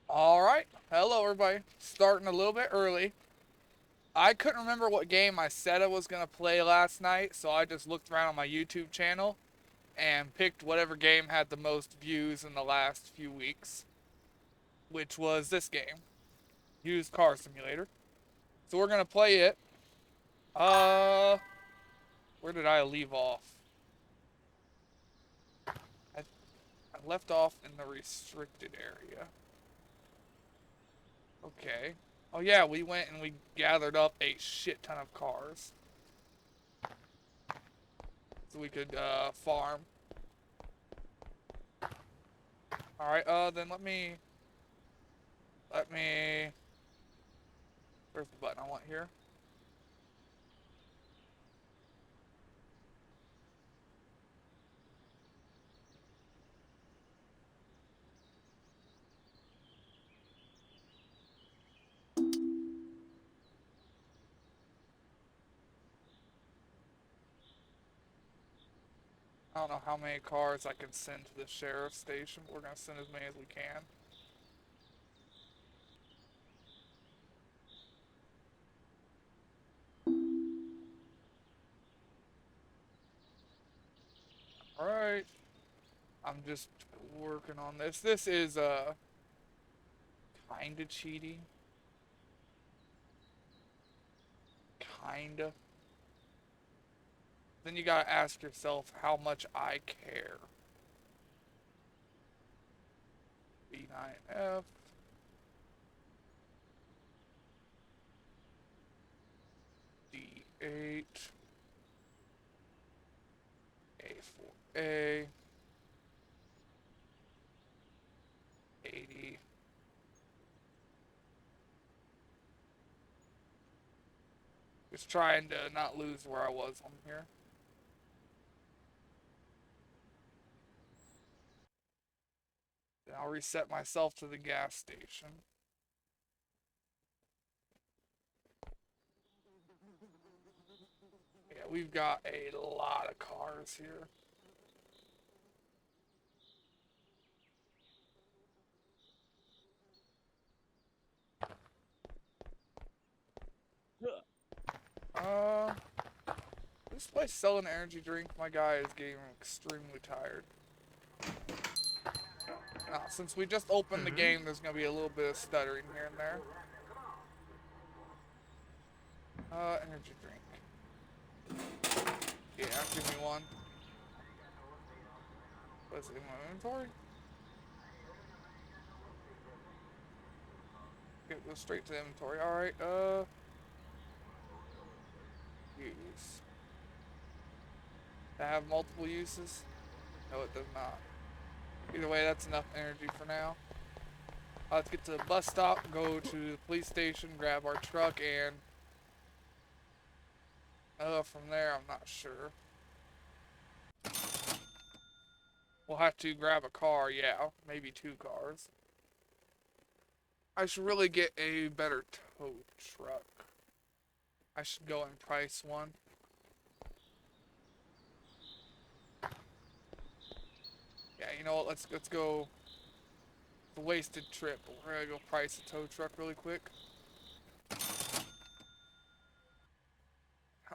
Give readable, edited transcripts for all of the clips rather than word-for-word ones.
Alright, hello everybody. Starting a little bit early. I couldn't remember what game I said I was going to play last night, so I just looked around on my YouTube channel and picked whatever game had the most views in the last few weeks, which was this game, Used Car Simulator. So we're going to play it. Uh, where did I leave off? I, I left off in the restricted area. Okay. Oh yeah, we went and we gathered up a shit ton of cars. So we could farm. Alright, then let me, where's the button I want here? I don't know how many cars I can send to the sheriff's station, but we're gonna send as many as we can. Alright, I'm just working on this. This is, kinda cheating. Kinda. Then you gotta ask yourself how much I care. B9F. D8. A4A. 80. Just trying to not lose where I was on here. Then I'll reset myself to the gas station. Yeah, we've got a lot of cars here. Uh, this place selling energy drink, my guy is getting extremely tired. Now, since we just opened the game, there's gonna be a little bit of stuttering here and there. Energy drink. Yeah, give me one. What's it in my inventory? Okay, go straight to the inventory. Alright, use. To have multiple uses? No, it does not. Either way, that's enough energy for now. Let's get to the bus stop, go to the police station, grab our truck, and from there, I'm not sure. We'll have to grab a car, yeah, maybe two cars. I should really get a better tow truck. I should go and price one. Yeah, you know what? Let's go. The wasted trip. We're gonna go price a tow truck really quick.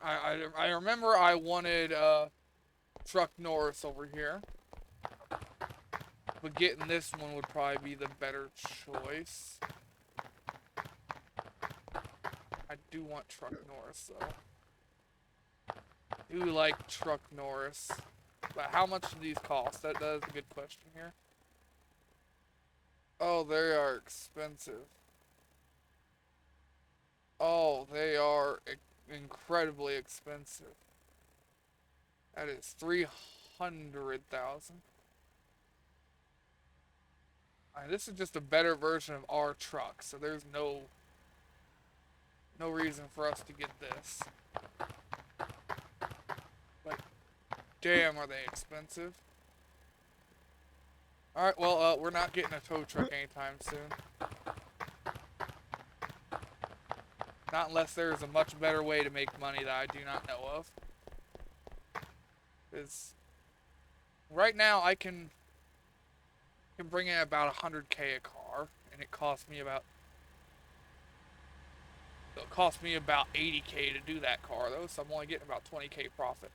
I remember I wanted truck Norris over here, but getting this one would probably be the better choice. I do want truck Norris though. Do like truck Norris, but how much do these cost? That is a good question here. Oh, they are expensive. Oh, they are incredibly expensive. That is 300,000. This is just a better version of our truck, so there's no reason for us to get this. But damn, are they expensive? All right, well, we're not getting a tow truck anytime soon. Not unless there's a much better way to make money that I do not know of. Because right now I can bring in about 100K a car. car, and it cost me about 80K to do that car though, so I'm only getting about 20K profit.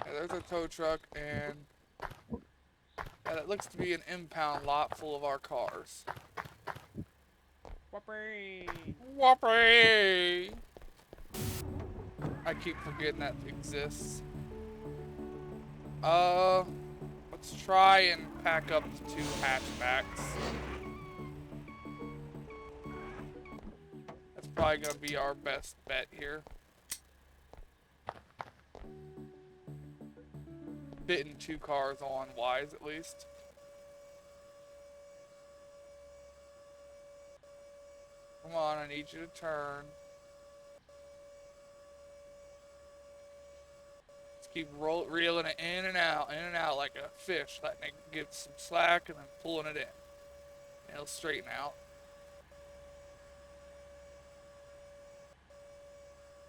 Yeah, there's a tow truck, and yeah, that looks to be an impound lot full of our cars. Whoopee! Whoopee! I keep forgetting that exists. Let's try and pack up the 2 hatchbacks. That's probably gonna be our best bet here. Fitting 2 cars on wise at least. Come on, I need you to turn. Let's keep reeling it in and out like a fish, letting it get some slack and then pulling it in. And it'll straighten out.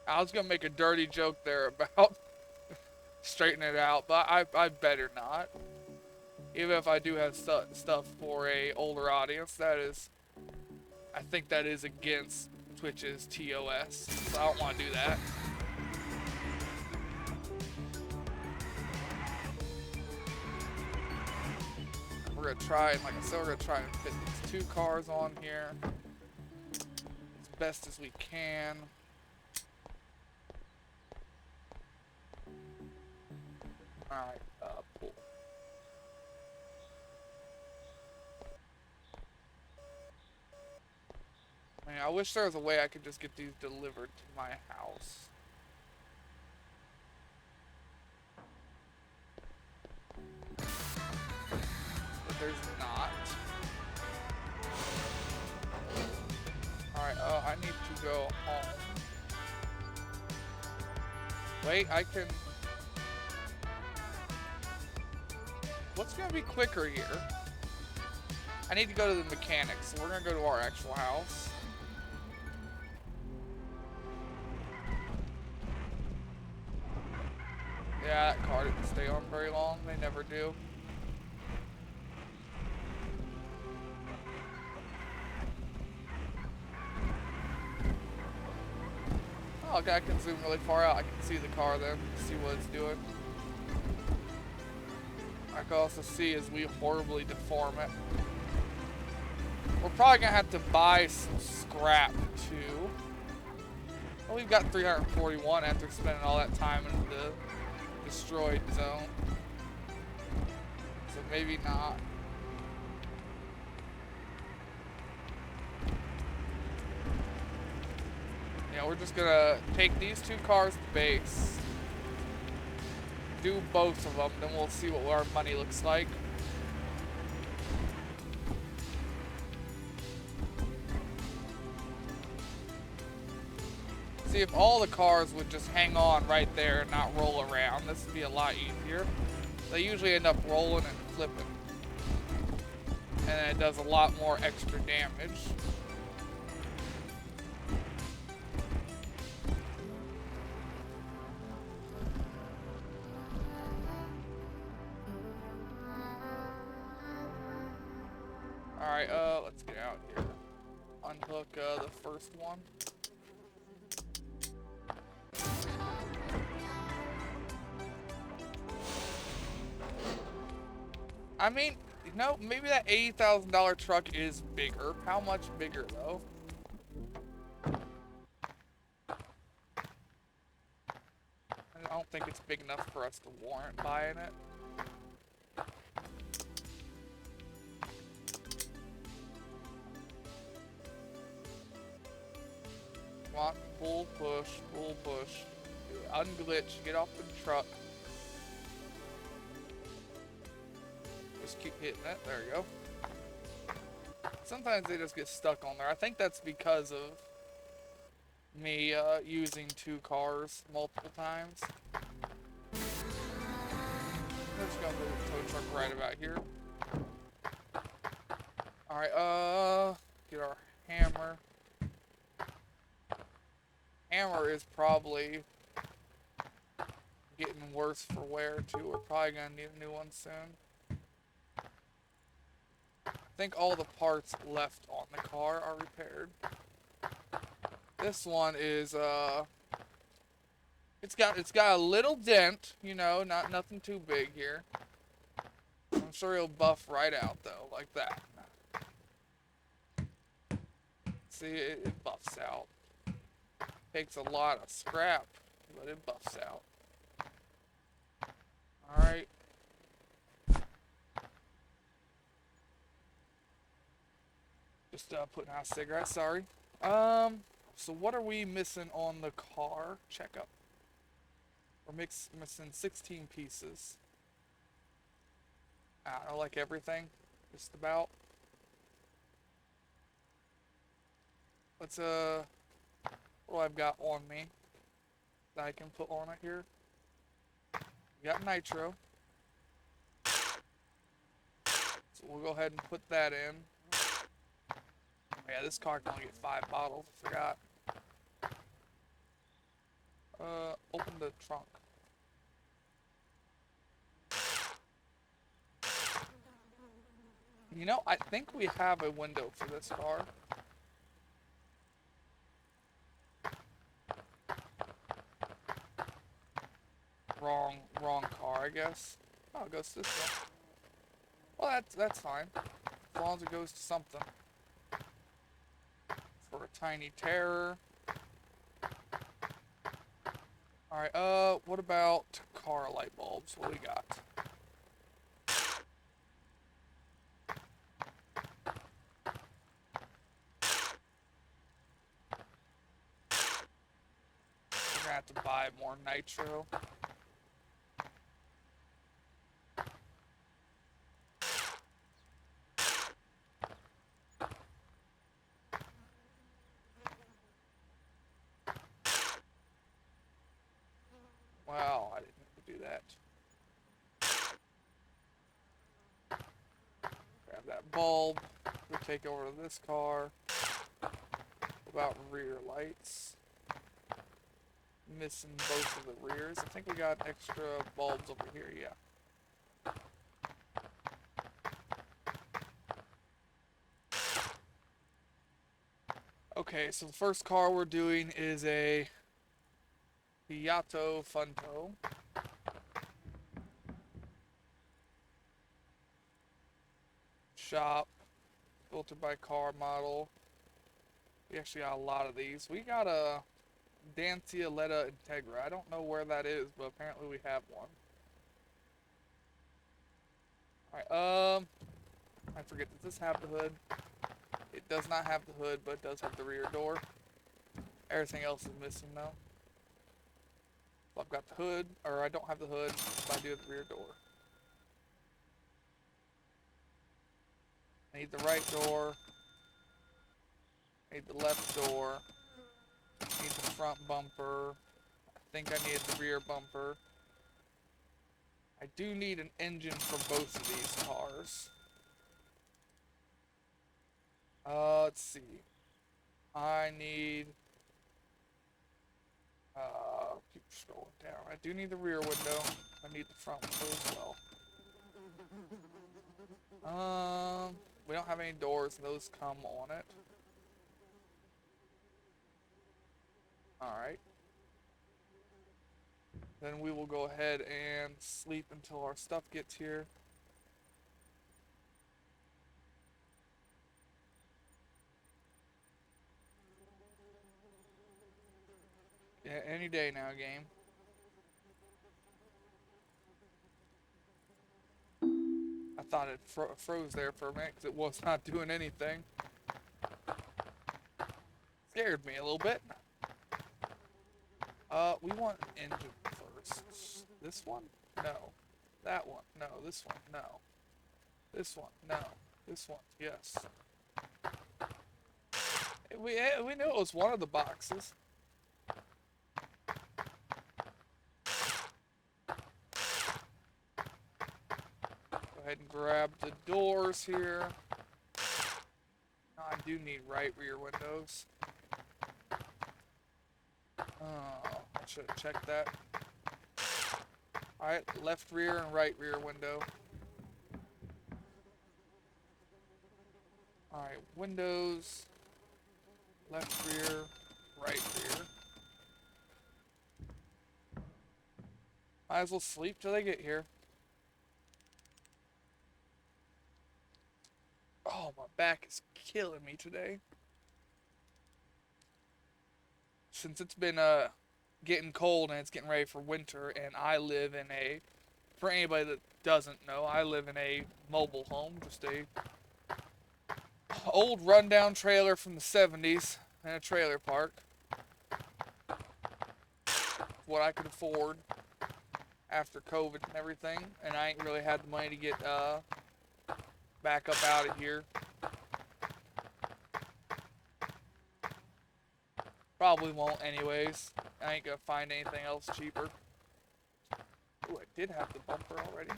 I was gonna make a dirty joke there about straightening it out, but I better not. Even if I do have stuff for a older audience, I think that is against Twitch's TOS, so I don't want to do that. We're gonna try, and like I said, we're gonna try and fit these 2 cars on here as best as we can. Alright, pull. I mean, I wish there was a way I could just get these delivered to my house. But there's not. Alright, I need to go home. Wait, I can... What's gonna be quicker here? I need to go to the mechanic, so we're gonna go to our actual house. Yeah, that car didn't stay on very long. They never do. Oh, okay, I can zoom really far out. I can see the car then, see what it's doing. I can also see as we horribly deform it. We're probably gonna have to buy some scrap too. Well, we've got 341 after spending all that time in the destroyed zone. So maybe not. Yeah, we're just gonna take these 2 cars to base. Do both of them, then we'll see what our money looks like. See, if all the cars would just hang on right there and not roll around, this would be a lot easier. They usually end up rolling and flipping. And it does a lot more extra damage. Alright, let's get out here. Unhook the first one. I mean, you know, maybe that $80,000 truck is bigger. How much bigger, though? I don't think it's big enough for us to warrant buying it. Come on, pull, push, pull, push. Unglitch, get off the truck. Just keep hitting it. There you go. Sometimes they just get stuck on there. I think that's because of me using 2 cars multiple times. I'm just gonna move the tow truck right about here. Alright, get our hammer. hammer is probably getting worse for wear too. We're probably gonna need a new one soon. I think all the parts left on the car are repaired. This one is it's got a little dent, you know, nothing too big here. I'm sure he'll buff right out though, like that. See, it buffs out. Takes a lot of scrap, but it buffs out. Alright. Just putting out a cigarette, sorry. So what are we missing on the car? Checkup. We're missing 16 pieces. I don't know, like everything. Just about. Let's, what do I've got on me that I can put on it here? We got nitro. So we'll go ahead and put that in. Yeah, this car can only get 5 bottles, I forgot. Open the trunk. You know, I think we have a window for this car. Wrong car, I guess. Oh, it goes this way. Well, that's fine. As long as it goes to something. For a tiny terror. Alright, what about car light bulbs? What do we got? We're gonna have to buy more nitro. Wow, I didn't mean to do that. Grab that bulb. We'll take over to this car. What about rear lights? Missing both of the rears. I think we got extra bulbs over here, yeah. Okay, so the first car we're doing is a Beato Funto. Shop. Filtered by car model. We actually got a lot of these. We got a Dacia Letta Integra. I don't know where that is, but apparently we have one. Alright, I forget, does this have the hood? It does not have the hood, but it does have the rear door. Everything else is missing though. So I've got the hood, or I don't have the hood, but I do have the rear door. I need the right door. I need the left door. I need the front bumper. I think I need the rear bumper. I do need an engine for both of these cars. Let's see. I need... keep scrolling down. I do need the rear window. I need the front window as well. We don't have any doors. Those come on it. Alright. Then we will go ahead and sleep until our stuff gets here. Yeah, any day now, game. I thought it froze there for a minute because it was not doing anything. Scared me a little bit. We want an engine first. This one? No. That one? No. This one? No. This one? No. This one? Yes. We knew it was one of the boxes. Go ahead and grab the doors here. I do need right rear windows. Oh, I should have checked that. Alright, left rear and right rear window. Alright, windows, left rear, right rear. Might as well sleep till they get here. Oh, my back is killing me today. Since it's been getting cold and it's getting ready for winter, and I live in a, for anybody that doesn't know, I live in a mobile home, just a old rundown trailer from the 70s in a trailer park. What I could afford after COVID and everything, and I ain't really had the money to get back up out of here. Probably won't anyways. I ain't gonna find anything else cheaper. Ooh, I did have the bumper already.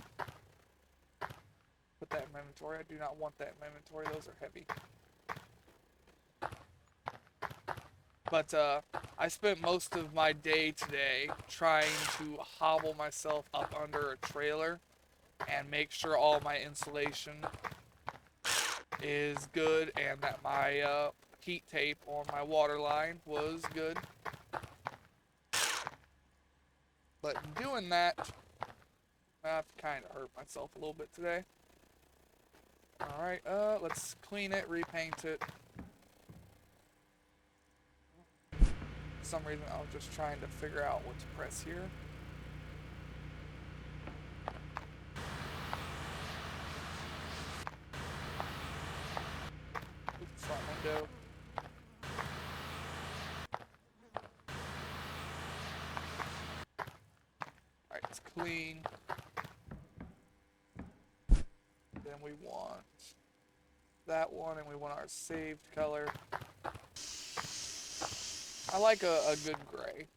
Put that in my inventory. I do not want that in my inventory. Those are heavy. But I spent most of my day today trying to hobble myself up under a trailer and make sure all my insulation is good and that my heat tape on my water line was good. But in doing that, I've kind of hurt myself a little bit today. Alright, let's clean it, repaint it. For some reason I was just trying to figure out what to press here. Front window. Alright, it's clean. Then we want that one, and we want our saved color. I like a good gray.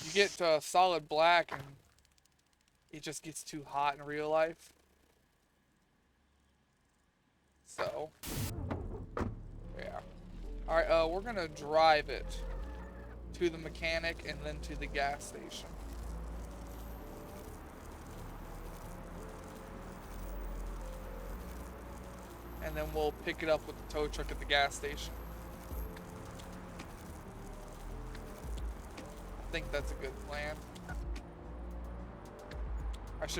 You get solid black and it just gets too hot in real life. So, yeah. Alright, we're gonna drive it to the mechanic and then to the gas station. And then we'll pick it up with the tow truck at the gas station. I think that's a good plan.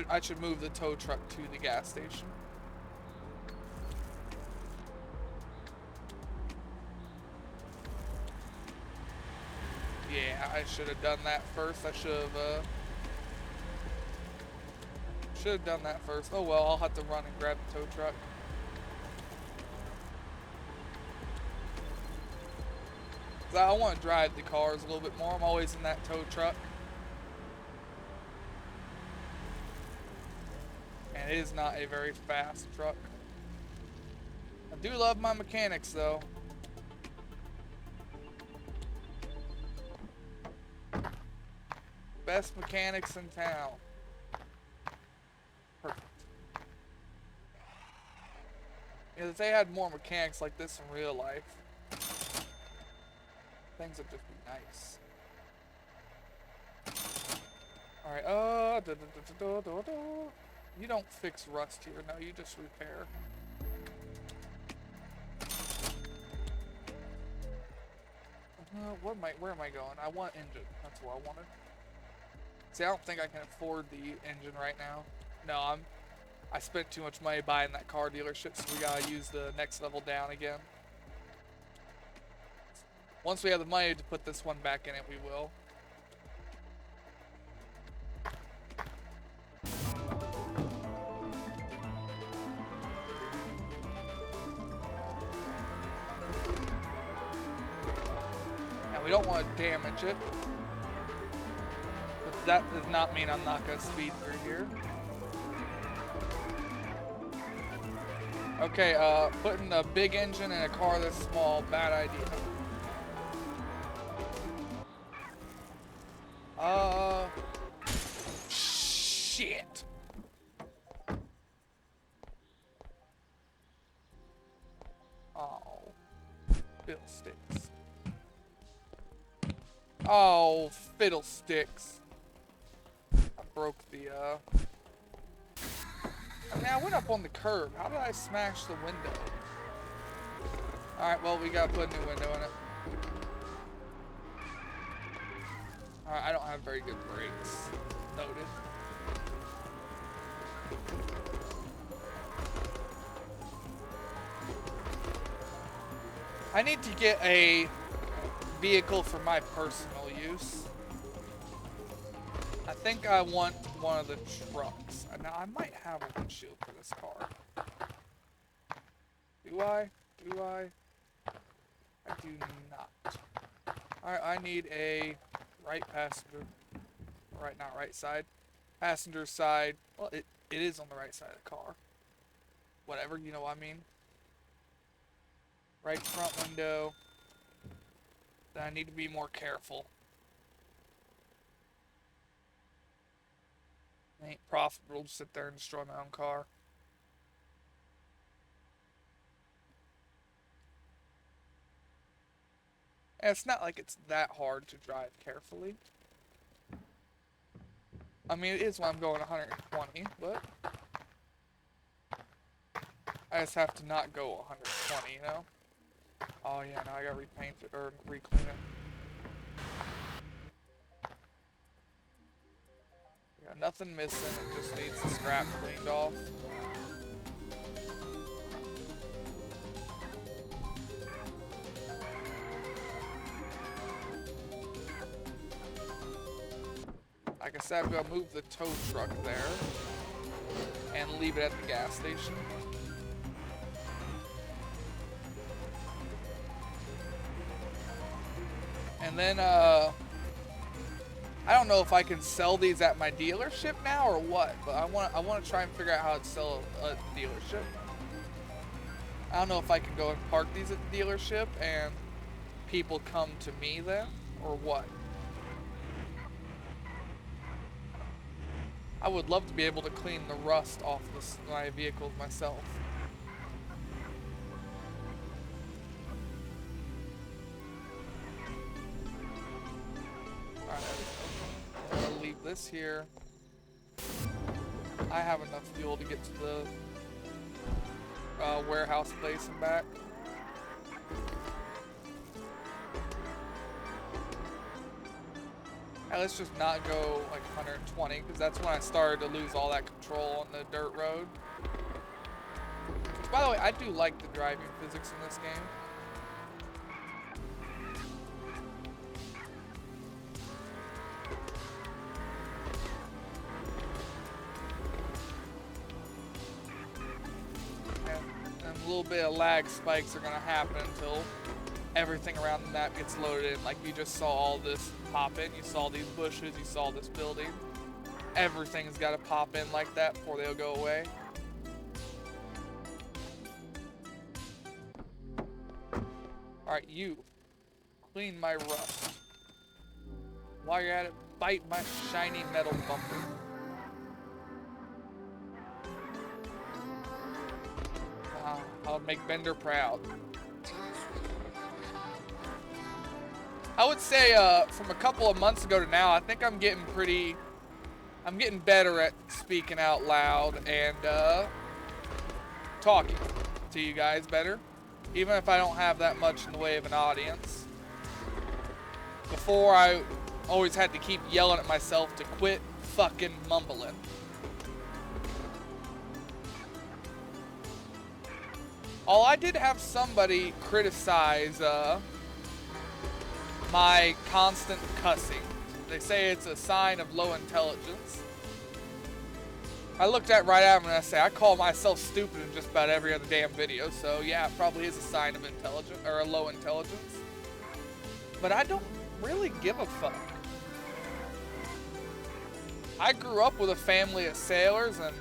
I should move the tow truck to the gas station. Yeah, I should have done that first. I should have done that first. Oh well, I'll have to run and grab the tow truck. I want to drive the cars a little bit more. I'm always in that tow truck. And it is not a very fast truck. I do love my mechanics though. Best mechanics in town. Perfect. If they had more mechanics like this in real life, things would just be nice. Alright, you don't fix rust here, no, you just repair. Where am I going? I want engine. That's what I wanted. See, I don't think I can afford the engine right now. No, I spent too much money buying that car dealership, so we gotta use the next level down again. Once we have the money to put this one back in it, we will. And we don't want to damage it. But that does not mean I'm not going to speed through here. Okay, putting a big engine in a car this small, bad idea. Shit. Oh. Fiddlesticks. Oh, fiddlesticks. I broke the, I mean, I went up on the curb. How did I smash the window? Alright, well, we gotta put a new window in it. Alright, I don't have very good brakes. Noted. I need to get a vehicle for my personal use. I think I want one of the trucks. Now, I might have a windshield for this car. Do I? Do I? I do not. Alright, I need a right passenger. Right, not right side. Passenger side. Well, it is on the right side of the car. Whatever, you know what I mean. Right front window. Then I need to be more careful. It ain't profitable to sit there and destroy my own car. And it's not like it's that hard to drive carefully. I mean, it is when I'm going 120, but I just have to not go 120, you know? Oh yeah, now I gotta repaint it, or re-clean it. Yeah, nothing missing, it just needs the scrap cleaned off. Like I said, I'm gonna move the tow truck there and leave it at the gas station. And then, I don't know if I can sell these at my dealership now or what, but I want to try and figure out how to sell a dealership. I don't know if I can go and park these at the dealership and people come to me then, or what. I would love to be able to clean the rust off my vehicles myself. Alright, I'm gonna leave this here. I have enough fuel to get to the warehouse place and back. Hey, let's just not go like 120, because that's when I started to lose all that control on the dirt road. By the way, I do like the driving physics in this game. And a little bit of lag spikes are going to happen until everything around the map gets loaded in. Like, you just saw all this pop in, you saw these bushes, you saw this building. Everything's got to pop in like that before they'll go away. Alright, you. Clean my rust. While you're at it, bite my shiny metal bumper. I'll make Bender proud. I would say from a couple of months ago to now, I think I'm getting better at speaking out loud and talking to you guys better, even if I don't have that much in the way of an audience. Before, I always had to keep yelling at myself to quit fucking mumbling. Oh, I did have somebody criticize my constant cussing. They say it's a sign of low intelligence. I looked at right at him and I say, I call myself stupid in just about every other damn video, so yeah, it probably is a sign of intelligence, or a low intelligence. But I don't really give a fuck. I grew up with a family of sailors and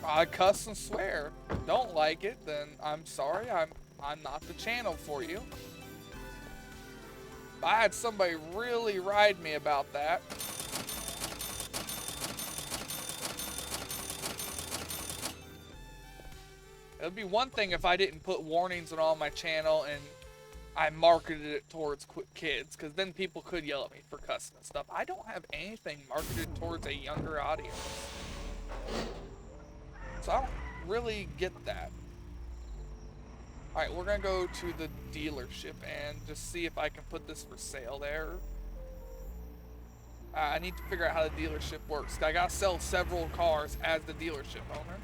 I cuss and swear. Don't like it, then I'm sorry, I'm not the channel for you. I had somebody really ride me about that. It would be one thing if I didn't put warnings on all my channel and I marketed it towards kids, because then people could yell at me for cussing and stuff. I don't have anything marketed towards a younger audience. So I don't really get that. Alright, we're going to go to the dealership and just see if I can put this for sale there. I need to figure out how the dealership works. I got to sell several cars as the dealership owner.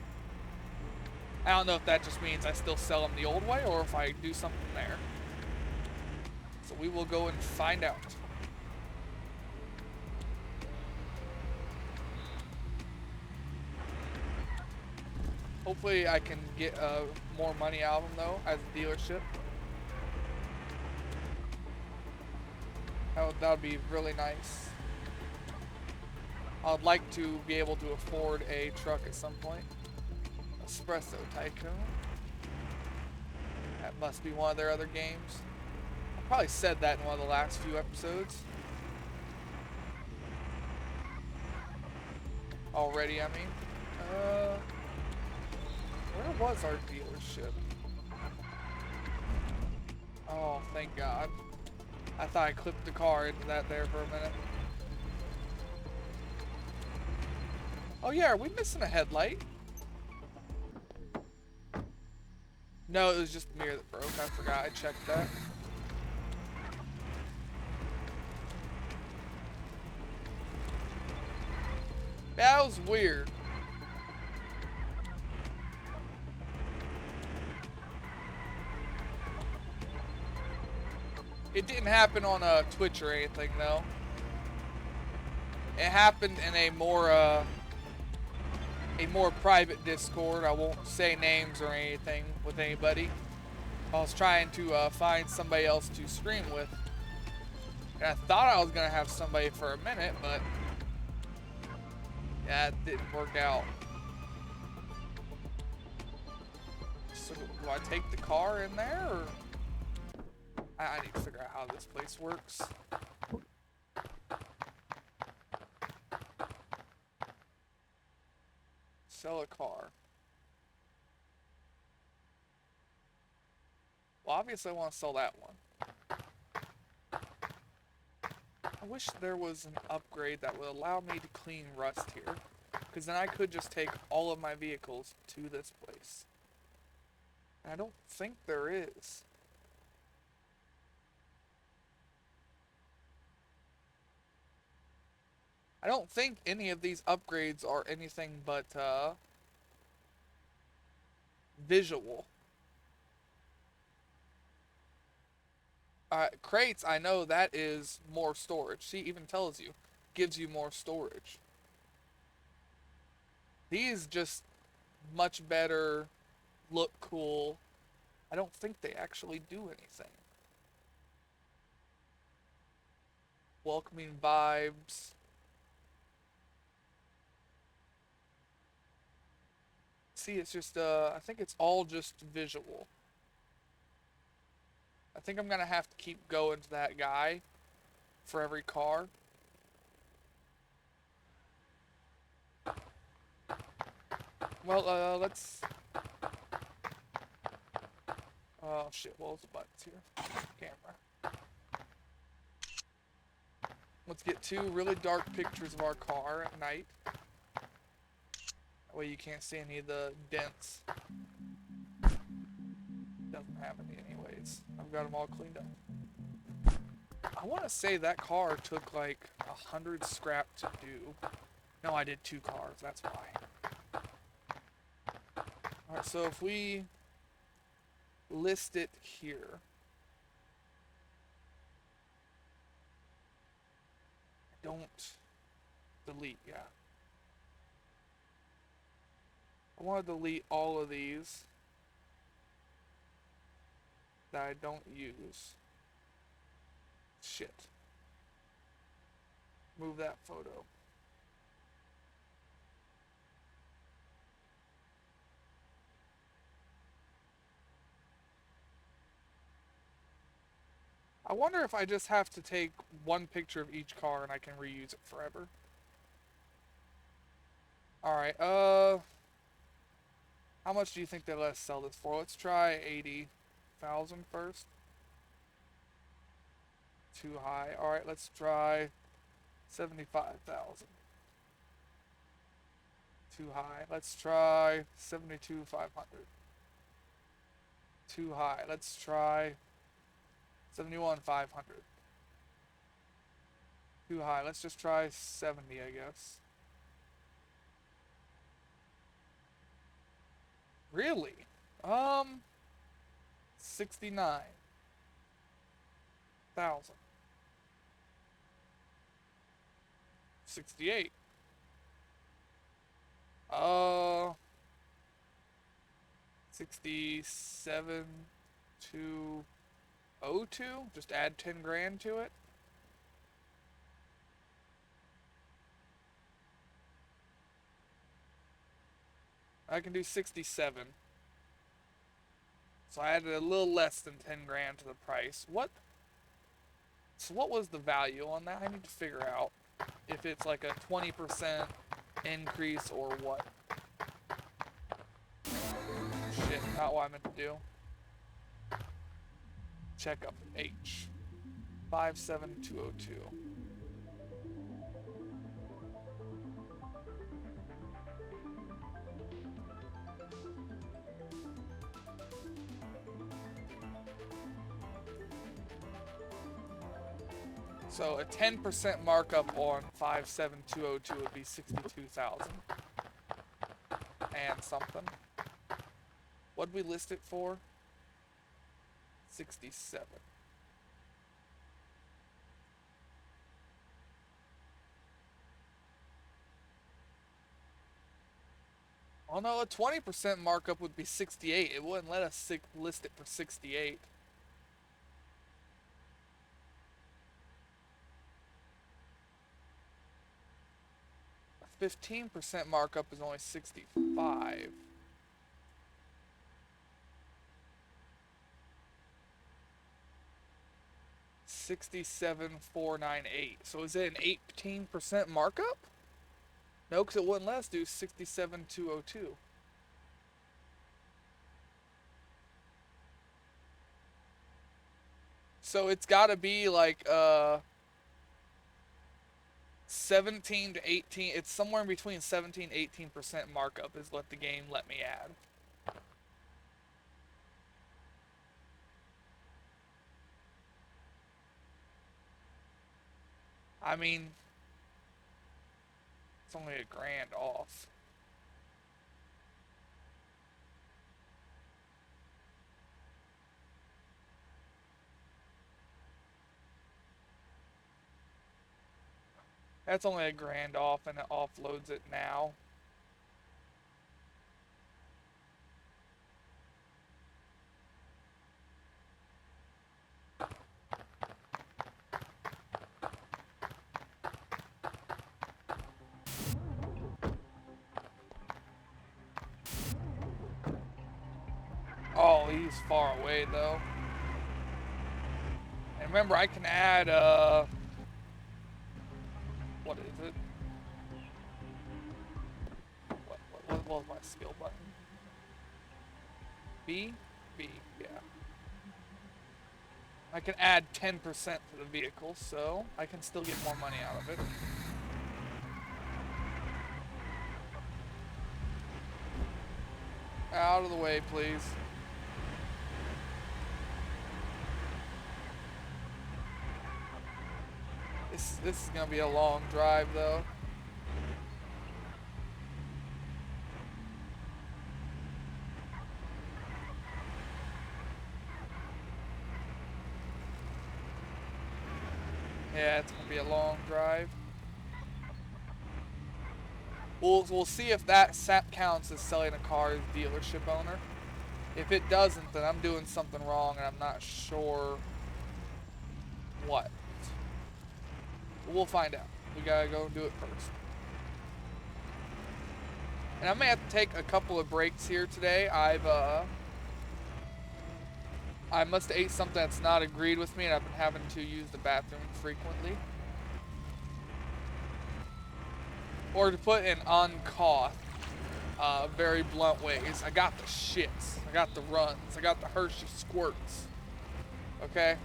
I don't know if that just means I still sell them the old way or if I do something there. So we will go and find out. Hopefully I can get more money out of them though as a dealership. That would be really nice. I'd like to be able to afford a truck at some point. Espresso Tycoon. That must be one of their other games. I probably said that in one of the last few episodes. Already, I mean. Where was our dealership? Oh, thank God. I thought I clipped the car into that there for a minute. Oh yeah, are we missing a headlight? No, it was just the mirror that broke. I forgot I checked that. That was weird. It didn't happen on Twitch or anything though. It happened in a more private Discord. I won't say names or anything with anybody. I was trying to find somebody else to stream with. And I thought I was gonna have somebody for a minute, but yeah, it didn't work out. So do I take the car in there or? I need to figure out how this place works. Sell a car. Well, obviously I want to sell that one. I wish there was an upgrade that would allow me to clean rust here. Because then I could just take all of my vehicles to this place. And I don't think there is. I don't think any of these upgrades are anything but visual. Crates, I know that is more storage. See, even tells you. Gives you more storage. These just much better, look cool. I don't think they actually do anything. Welcoming vibes. See, it's just, I think it's all just visual. I think I'm gonna have to keep going to that guy for every car. Well, let's... Oh shit, what was the buttons here? Camera. Let's get 2 really dark pictures of our car at night. That way you can't see any of the dents. Doesn't have any anyways. I've got them all cleaned up. I want to say that car took like 100 scrap to do. No, I did 2 cars, that's why. Alright, so if we list it here. Don't delete, yeah. I want to delete all of these that I don't use. Shit. Move that photo. I wonder if I just have to take one picture of each car and I can reuse it forever. Alright, How much do you think they let us sell this for? Let's try 80,000 first. Too high. All right, let's try 75,000. Too high. Let's try 72,500. Too high. Let's try 71,500. Too high. Let's just try 70, I guess. Really? 69,000. 68. 67 to 02. Just add 10 grand to it. I can do 67. So I added a little less than 10 grand to the price. So what was the value on that? I need to figure out if it's like a 20% increase or what. Shit, not what I meant to do. Check up H. 57202. So a 10% markup on 57202 would be 62,000 and something. What'd we list it for? 67. Oh no, a 20% markup would be 68. It wouldn't let us list it for 68. 15% markup is only 65. $67,498. So is it an 18% markup? No, because it wouldn't let us do 67,202. So it's got to be like 17 to 18. It's somewhere in between 17 to 18% markup is what the game let me add. I mean, it's only a grand off. That's only a grand off, and it offloads it now. Oh, he's far away though. And remember, I can add what is it? What was my skill button? B? B, yeah. I can add 10% to the vehicle, so I can still get more money out of it. Out of the way, please. This is gonna be a long drive, though. Yeah, it's gonna be a long drive. We'll see if that counts as selling a car as dealership owner. If it doesn't, then I'm doing something wrong, and I'm not sure what. But we'll find out. We gotta go do it first. And I may have to take a couple of breaks here today. I must have ate something that's not agreed with me, and I've been having to use the bathroom frequently. Or to put in on cough, very blunt ways. I got the shits. I got the runs. I got the Hershey squirts. Okay?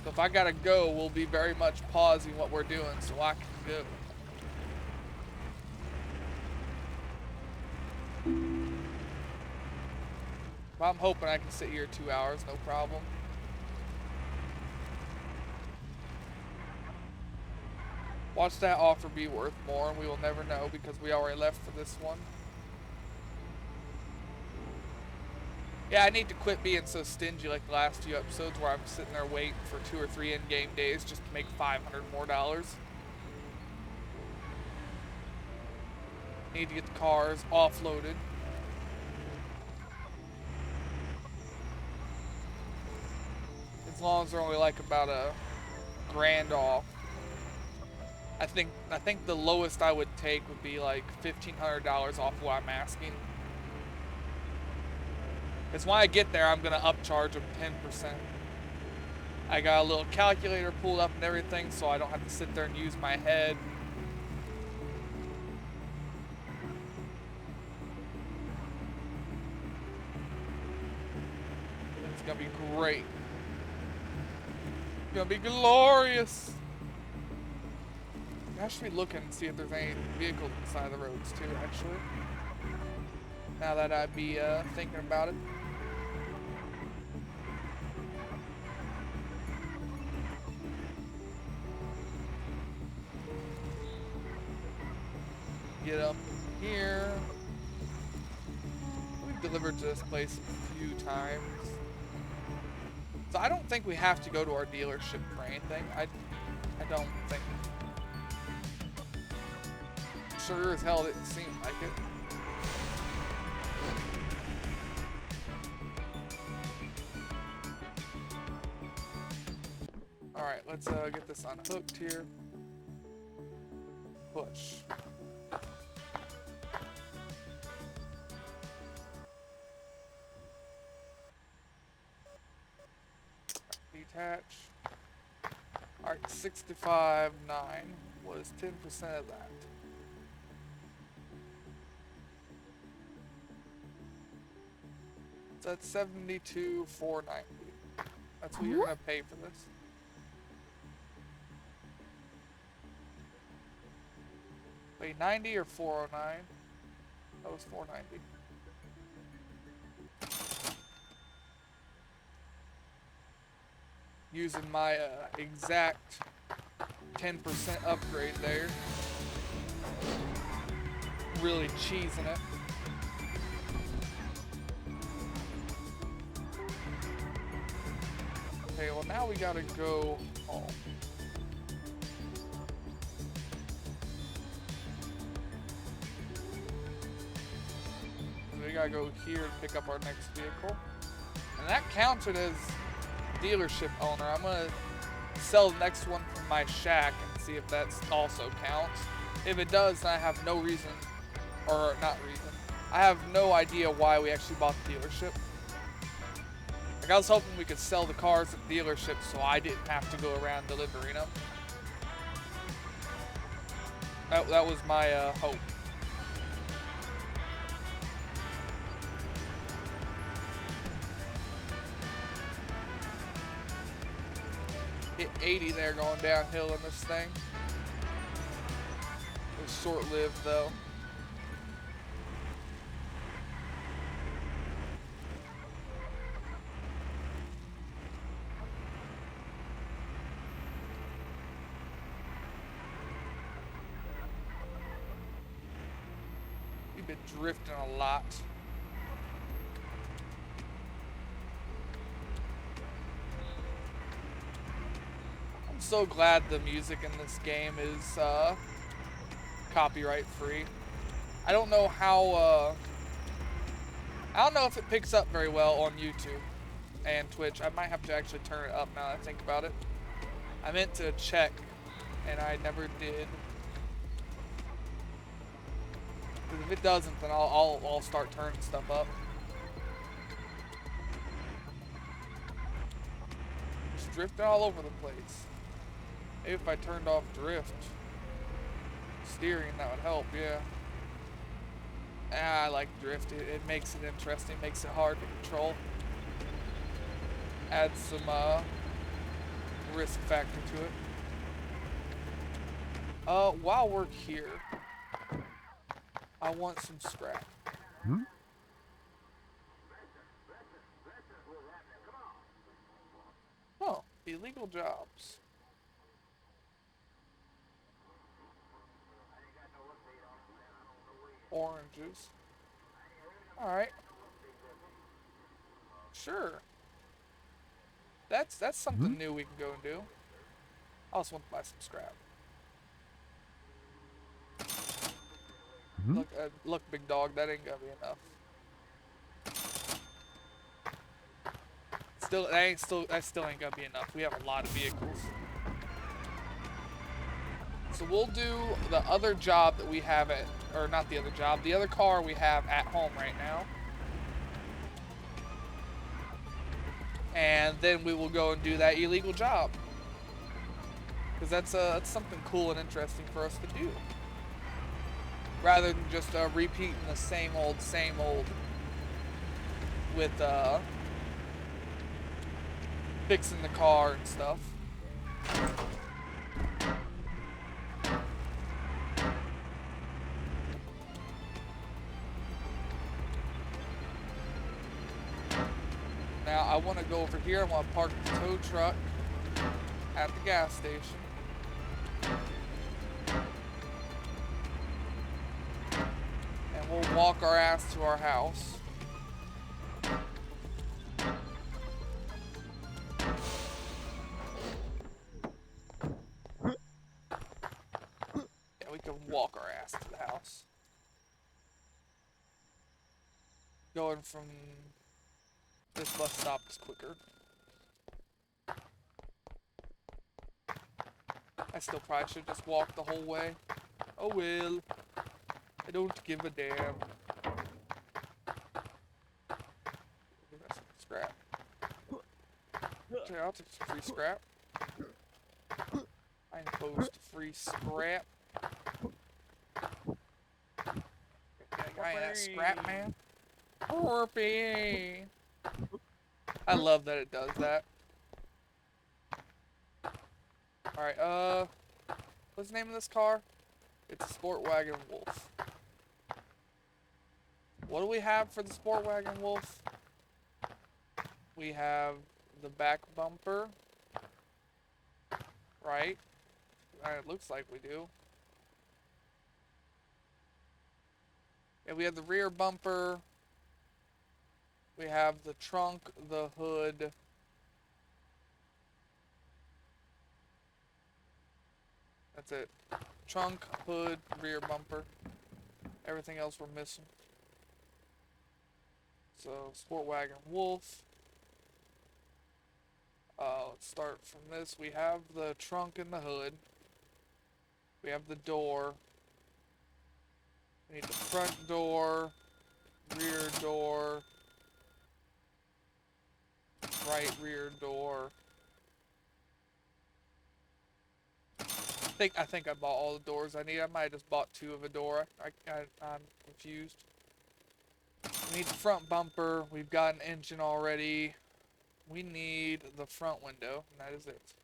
So if I gotta go, we'll be very much pausing what we're doing so I can go. But I'm hoping I can sit here 2 hours, no problem. Watch that offer be worth more, and we will never know because we already left for this one. Yeah, I need to quit being so stingy like the last few episodes where I'm sitting there waiting for 2 or 3 in-game days just to make $500 more. Need to get the cars offloaded. As long as they're only like about a grand off. I think the lowest I would take would be like $1,500 off what I'm asking. Because when I get there, I'm gonna upcharge them 10%. I got a little calculator pulled up and everything, so I don't have to sit there and use my head. It's gonna be great. It's gonna be glorious. I should be looking and see if there's any vehicles on the side of the roads too, actually. Now that I'd be thinking about it. Get up here. We've delivered to this place a few times. So I don't think we have to go to our dealership for anything. I don't think. Sure as hell didn't seem like it. Alright, let's get this unhooked here. Push. Detach. Alright, 65.9 was 10% of that. So that's $72,490. That's what you're gonna pay for this. Wait, 90 or 409? That was 490. Using my exact 10% upgrade there. Really cheesing it. Okay, well now we gotta go home. We gotta go here and pick up our next vehicle. And that counted as dealership owner. I'm gonna sell the next one from my shack and see if that also counts. If it does, then I have no reason, or not reason, I have no idea why we actually bought the dealership. Like I was hoping we could sell the cars at the dealership so I didn't have to go around delivering them. That was my hope. Hit 80 there going downhill in this thing. It was short-lived though. We've been drifting a lot. I'm so glad the music in this game is copyright free. I don't know how I don't know if it picks up very well on YouTube and Twitch. I might have to actually turn it up now that I think about it. I meant to check and I never did. Because if it doesn't, then I'll start turning stuff up. Just drifting all over the place. Maybe if I turned off drift steering, that would help, yeah. I like drift. It makes it interesting, makes it hard to control. Adds some risk factor to it. While we're here, I want some scrap. Hmm? Oh, illegal jobs. Oranges. Alright, sure. That's Hmm? something new we can go and do. I also want to buy some scrap. Hmm? Look, big dog, that ain't gonna be enough. That still ain't gonna be enough. We have a lot of vehicles. So we'll do the other job that we have at, or not the other job, the other car we have at home right now. And then we will go and do that illegal job. Because that's something cool and interesting for us to do. Rather than just repeating the same old with fixing the car and stuff. Now I want to go over here. I want to park the tow truck at the gas station. And we'll walk our ass to our house. Yeah, we can walk our ass to the house. Going from this bus stop is quicker. I still probably should just walk the whole way. Oh well. I don't give a damn. That's some scrap. Okay, I'll take some free scrap. I'm opposed to free scrap. I ain't that scrap man. Orpy. I love that it does that. Alright, what's the name of this car? It's a Sport Wagon Wolf. What do we have for the Sport Wagon Wolf? We have the back bumper. Right? It looks like we do. Yeah, we have the rear bumper. We have the trunk, the hood. That's it. Trunk, hood, rear bumper. Everything else we're missing. So, Sport Wagon Wolf. Let's start from this. We have the trunk and the hood. We have the door. We need the front door, rear door, right rear door. I think I bought all the doors I need. I might have just bought two of a door. I'm confused. We need the front bumper. We've got an engine already. We need the front window, and that is it.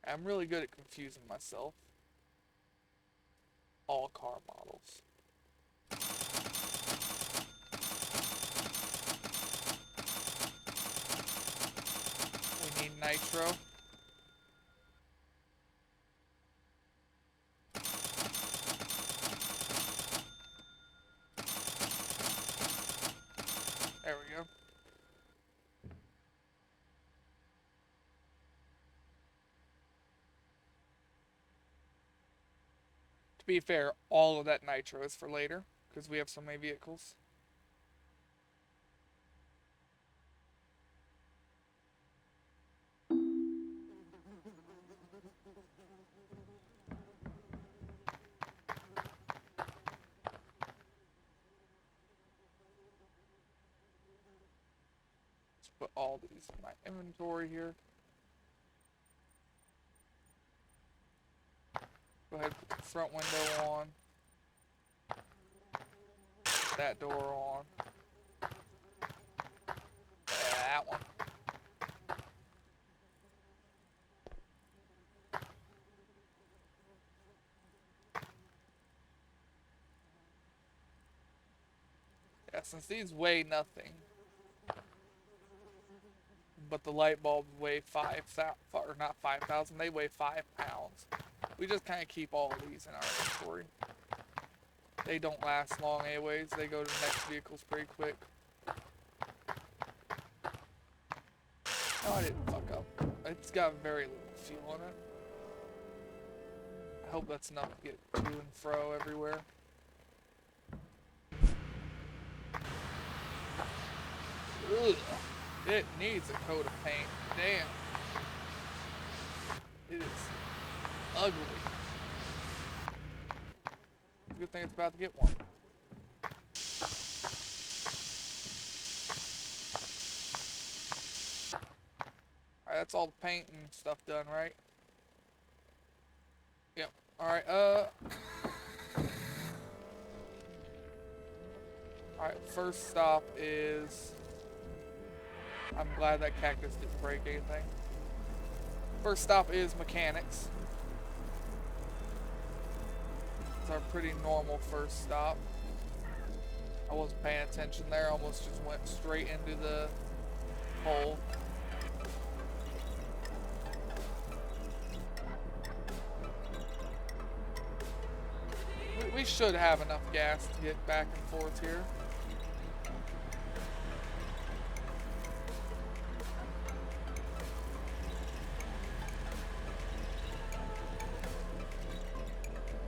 I'm really good at confusing myself. All car models. We need nitro. There we go. To be fair, all of that nitro is for later, because we have so many vehicles. Let's put all these in my inventory here. Go ahead, put the front window on. That door on. That one. Yeah, since these weigh nothing, but the light bulbs weigh 5,000, or not 5,000, they weigh 5 pounds. We just kind of keep all of these in our inventory. They don't last long anyways. They go to the next vehicles pretty quick. Oh, I didn't fuck up. It's got very little fuel in it. I hope that's enough to get to and fro everywhere. Ugh. It needs a coat of paint. Damn. It is ugly. Good thing it's about to get one. Alright, that's all the paint and stuff done, right? Yep. Alright, Alright, first stop is... I'm glad that cactus didn't break anything. First stop is mechanics. It's our pretty normal first stop. I wasn't paying attention there, almost just went straight into the hole. We should have enough gas to get back and forth here.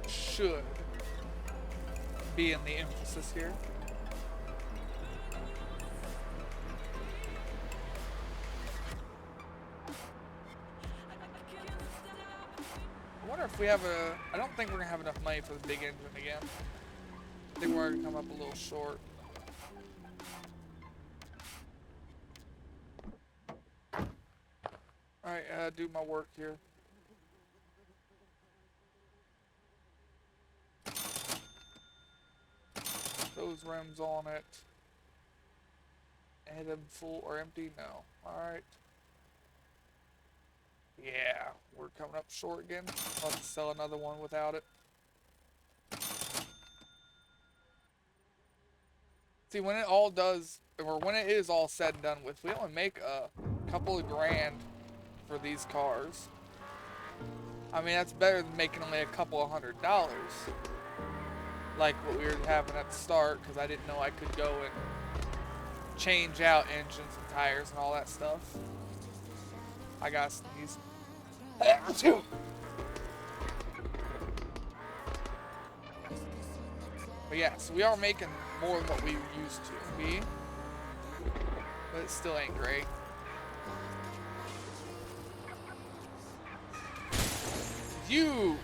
Should be in the emphasis here. I wonder if we have a... I don't think we're going to have enough money for the big engine again. I think we're going to come up a little short. Alright, do my work here. Those rims on it. Had them full or empty? No. Alright. Yeah, we're coming up short again. I'll have to sell another one without it. See, when it all does, or when it is all said and done with, we only make a couple of grand for these cars. I mean, that's better than making only a couple of $100. Like what we were having at the start, because I didn't know I could go and change out engines and tires and all that stuff. I gotta sneeze. But yeah, so we are making more than what we used to be. But it still ain't great. You!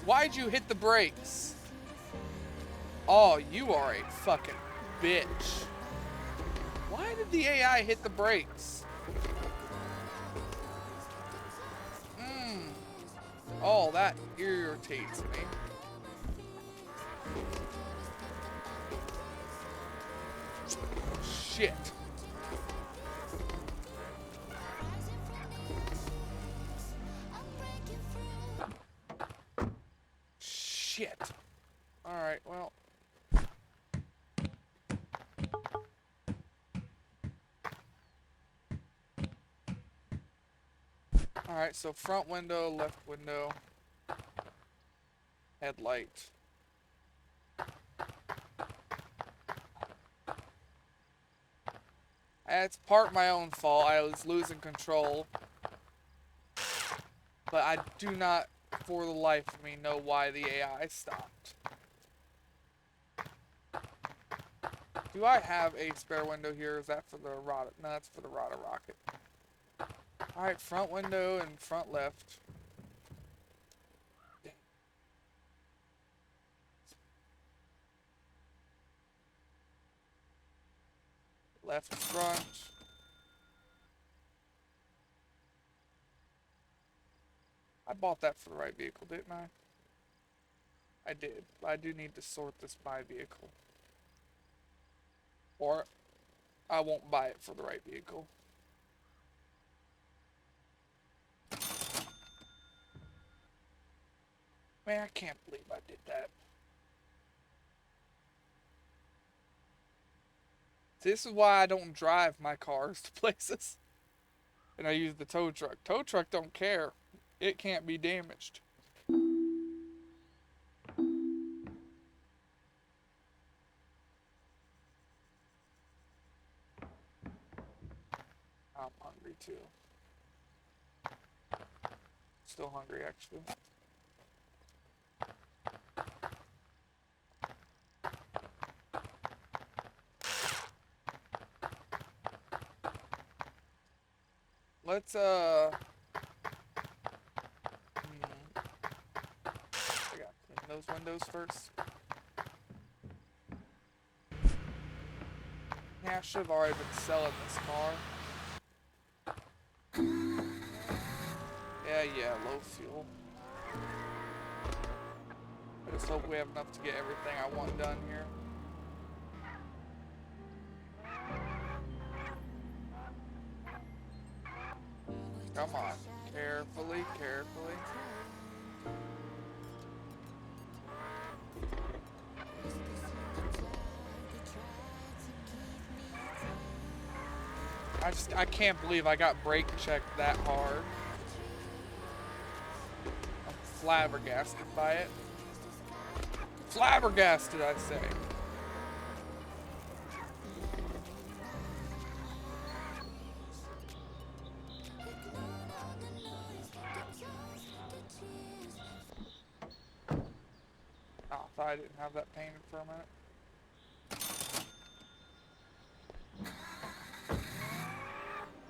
Why'd you hit the brakes? Oh, you are a fucking bitch. Why did the AI hit the brakes? Oh, that irritates me. Shit. Shit. Alright, well. Alright, so front window, left window, headlight. It's part my own fault. I was losing control. But I do not, for the life of me, know why the AI stopped. Do I have a spare window here? Is that for the rod? No, that's for the rudder rocket. Alright, front window and front left. Left front. I bought that for the right vehicle, didn't I? I did. I do need to sort this by vehicle. Or I won't buy it for the right vehicle. Man, I can't believe I did that. This is why I don't drive my cars to places. And I use the tow truck. Tow truck don't care. It can't be damaged. I'm hungry too. Still hungry actually. Let's I gotta clean those windows first. Yeah, I should have already been selling this car. Yeah, low fuel. I just hope we have enough to get everything I want done here. Come on. Carefully, carefully. I can't believe I got brake checked that hard. I'm flabbergasted by it. Flabbergasted, I say. Oh, I thought I didn't have that painted for a minute.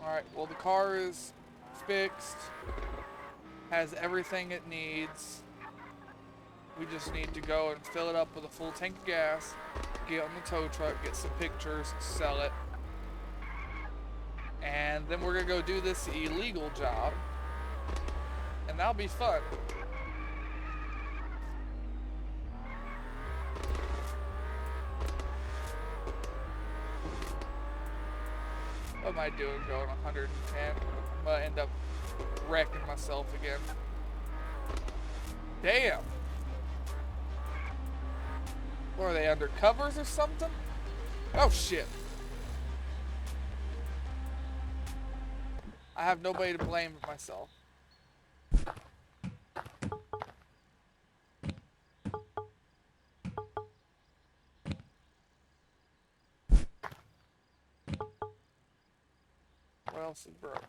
Alright, well the car is fixed. Has everything it needs. We just need to go and fill it up with a full tank of gas, get on the tow truck, get some pictures, sell it. And then we're gonna go do this illegal job. And that'll be fun. What am I doing going 110? I'm gonna end up wrecking myself again. Damn! What are they, under covers or something? Oh shit. I have nobody to blame but myself. What else is broke?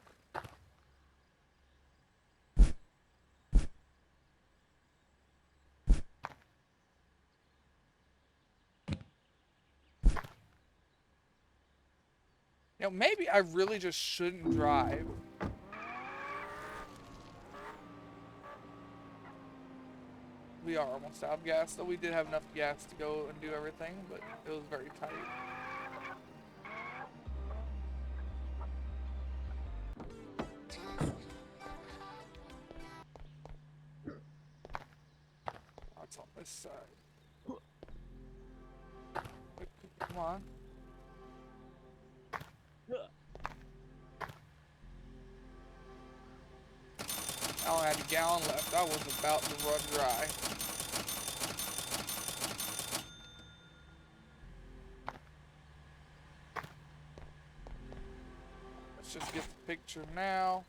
You know, maybe I really just shouldn't drive. We are almost out of gas, though we did have enough gas to go and do everything, but it was very tight. Oh, it's on this side. Come on. I only had a gallon left. I was about to run dry. Let's just get the picture now.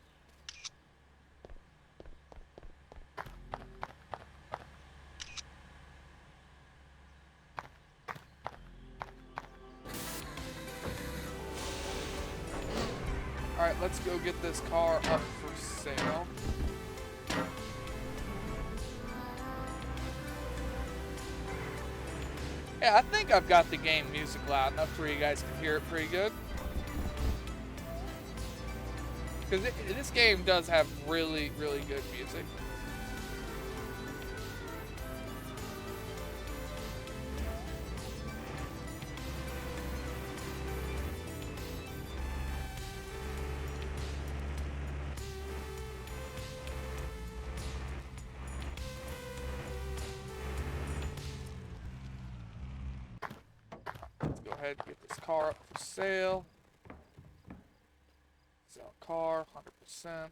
Alright, let's go get this car up for sale. Yeah, I think I've got the game music loud enough where you guys can hear it pretty good. Because this game does have really, really good music. ahead and get this car up for sale. Sell car, 100%.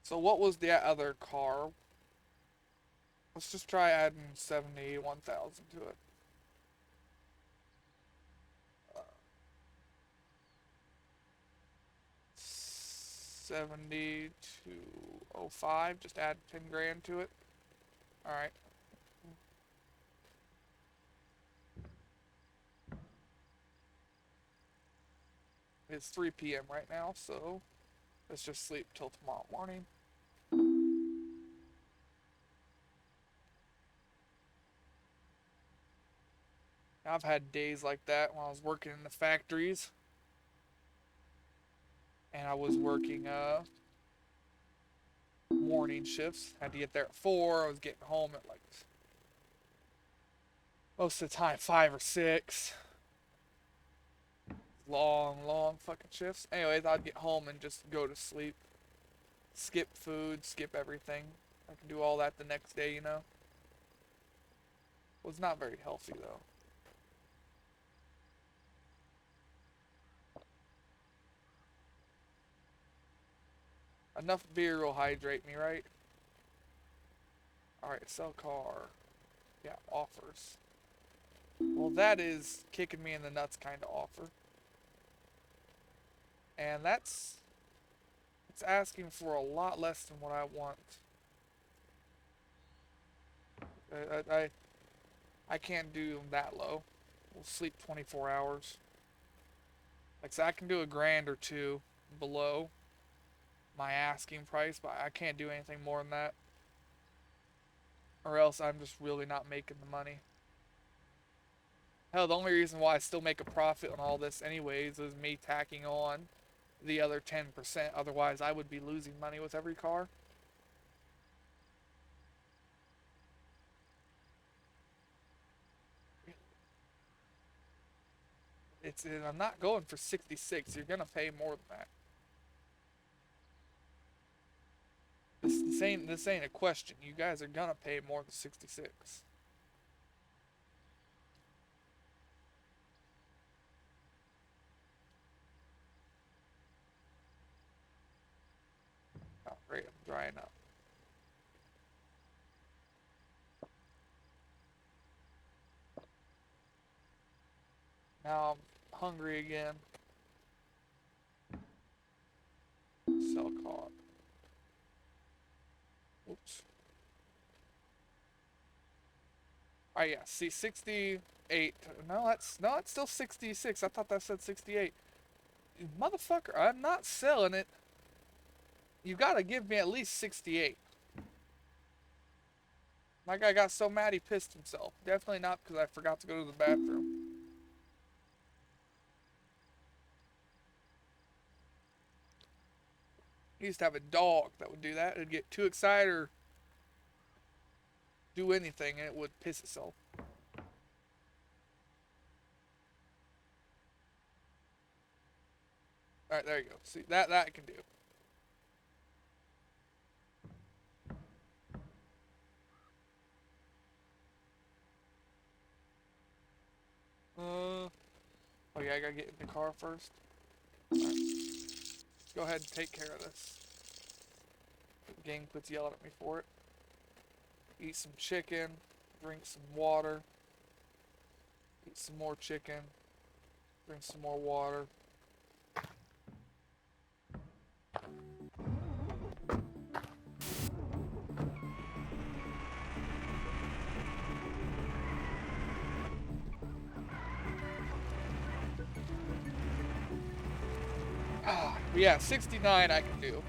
So what was the other car? Let's just try adding 71,000 to it. 7205. Just add 10 grand to it. All right. It's 3 p.m. right now, so let's just sleep till tomorrow morning. I've had days like that when I was working in the factories. And I was working morning shifts. Had to get there at 4. I was getting home at like most of the time 5 or 6. Long fucking shifts. Anyways, I'd get home and just go to sleep. Skip food, skip everything. I can do all that the next day, you know. Was not very healthy though. Enough beer will hydrate me, right? Alright, sell car. Yeah, offers. Well, that is kicking me in the nuts kind of offer. And it's asking for a lot less than what I want. I can't do that low. We'll sleep 24 hours. Like, so I can do a grand or two below my asking price, but I can't do anything more than that. Or else I'm just really not making the money. Hell, the only reason why I still make a profit on all this anyways is me tacking on the other 10%. Otherwise, I would be losing money with every car. I'm not going for 66. You're gonna pay more than that. This ain't a question. You guys are gonna pay more than 66. Oh, great, I'm drying up. Now I'm hungry again. Sell car. Oops. Alright, yeah, see, 68. No, that's still 66. I thought that said 68. Motherfucker, I'm not selling it. You gotta give me at least 68. My guy got so mad he pissed himself. Definitely not because I forgot to go to the bathroom. He used to have a dog that would do that. It'd get too excited or do anything and it would piss itself. Alright, there you go. See, that I can do. Oh yeah, I gotta get in the car first. Alright. Let's go ahead and take care of this. The gang quits yelling at me for it. Eat some chicken, drink some water, eat some more chicken, drink some more water. But yeah, 69 I can do.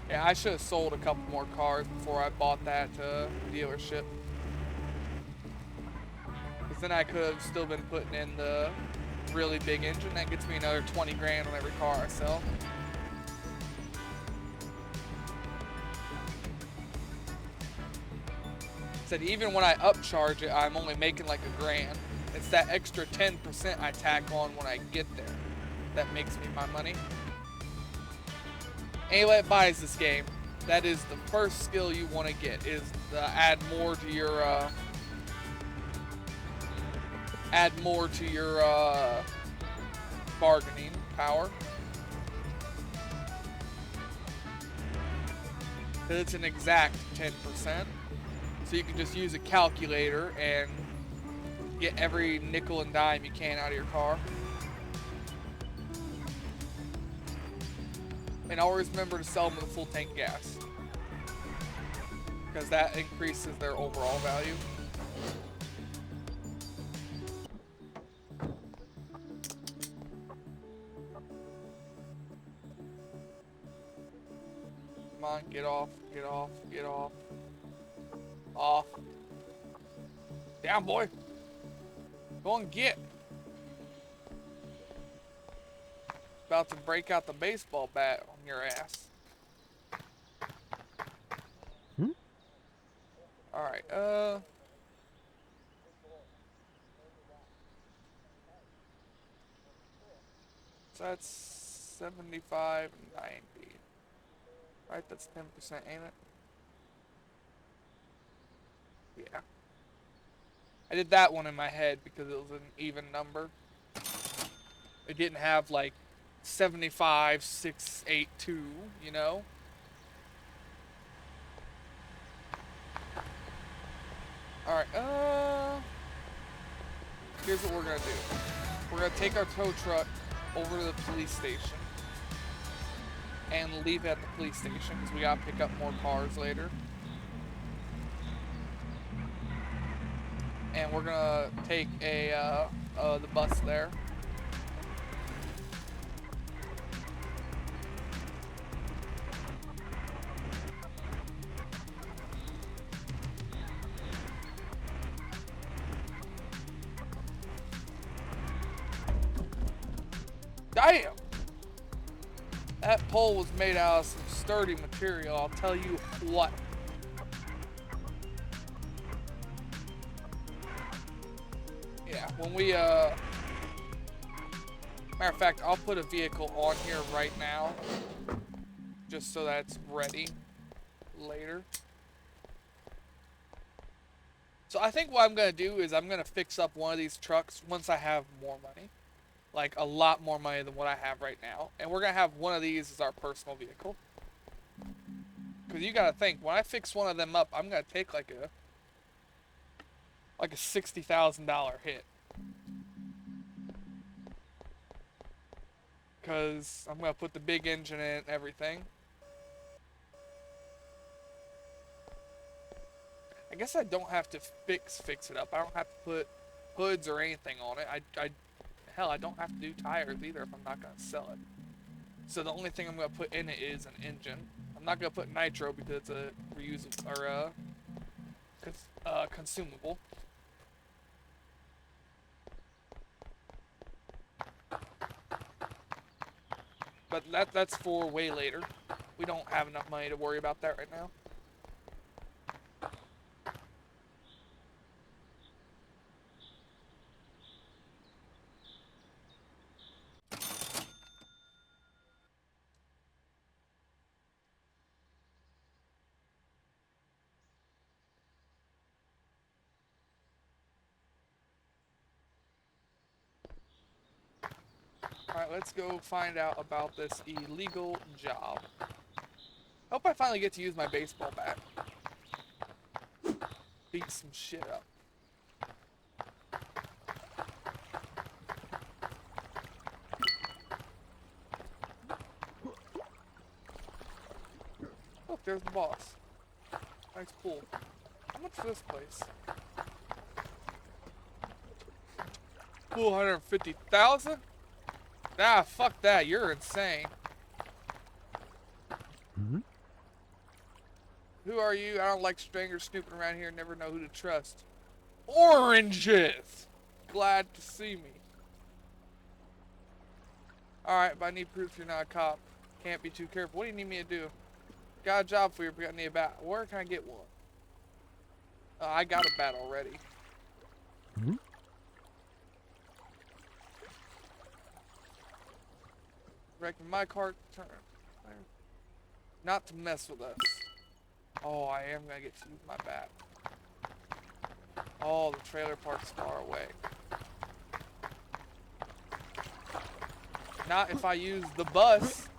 Yeah, I should have sold a couple more cars before I bought that dealership. Because then I could have still been putting in the really big engine. That gets me another 20 grand on every car I sell. Said even when I upcharge it, I'm only making like a grand. It's that extra 10% I tack on when I get there that makes me my money. Anybody that buys this game, that is the first skill you want to get, is to add more to your bargaining power. Because it's an exact 10%. So you can just use a calculator and get every nickel and dime you can out of your car. And always remember to sell them with a full tank of gas, because that increases their overall value. Come on, get off, get off, get off. Off. Down, boy. Go and get. About to break out the baseball bat on your ass. Alright, so that's 75 and 90. Right, that's 10%, ain't it? Yeah. I did that one in my head because it was an even number. It didn't have like 75, 682, you know? Alright, here's what we're gonna do. We're gonna take our tow truck over to the police station and leave it at the police station because we gotta pick up more cars later. And we're gonna take the bus there. Damn! That pole was made out of some sturdy material, I'll tell you what. Yeah, when we, matter of fact, I'll put a vehicle on here right now, just so that it's ready later. So I think what I'm gonna do is I'm gonna fix up one of these trucks once I have more money. Like a lot more money than what I have right now. And we're gonna have one of these as our personal vehicle. Cause you gotta think, when I fix one of them up, I'm gonna take like a $60,000 hit. Cause I'm gonna put the big engine in and everything. I guess I don't have to fix it up. I don't have to put hoods or anything on it. Hell, I don't have to do tires either if I'm not gonna sell it. So the only thing I'm gonna put in it is an engine. I'm not gonna put nitro because it's a reusable or consumable. But that's for way later. We don't have enough money to worry about that right now. Alright, let's go find out about this illegal job. Hope I finally get to use my baseball bat. Beat some shit up. Look, there's the boss. Nice pool. How much for this place? Pool 150,000? Nah, fuck that. You're insane. Who are you? I don't like strangers snooping around here. Never know who to trust. Oranges! Glad to see me. Alright, but I need proof you're not a cop. Can't be too careful. What do you need me to do? Got a job for you, but I need a bat. Where can I get one? I got a bat already. Wrecking my car. Turn. not to mess with us. Oh, I am gonna get to use my bat. Oh, the trailer park's far away. Not if I use the bus.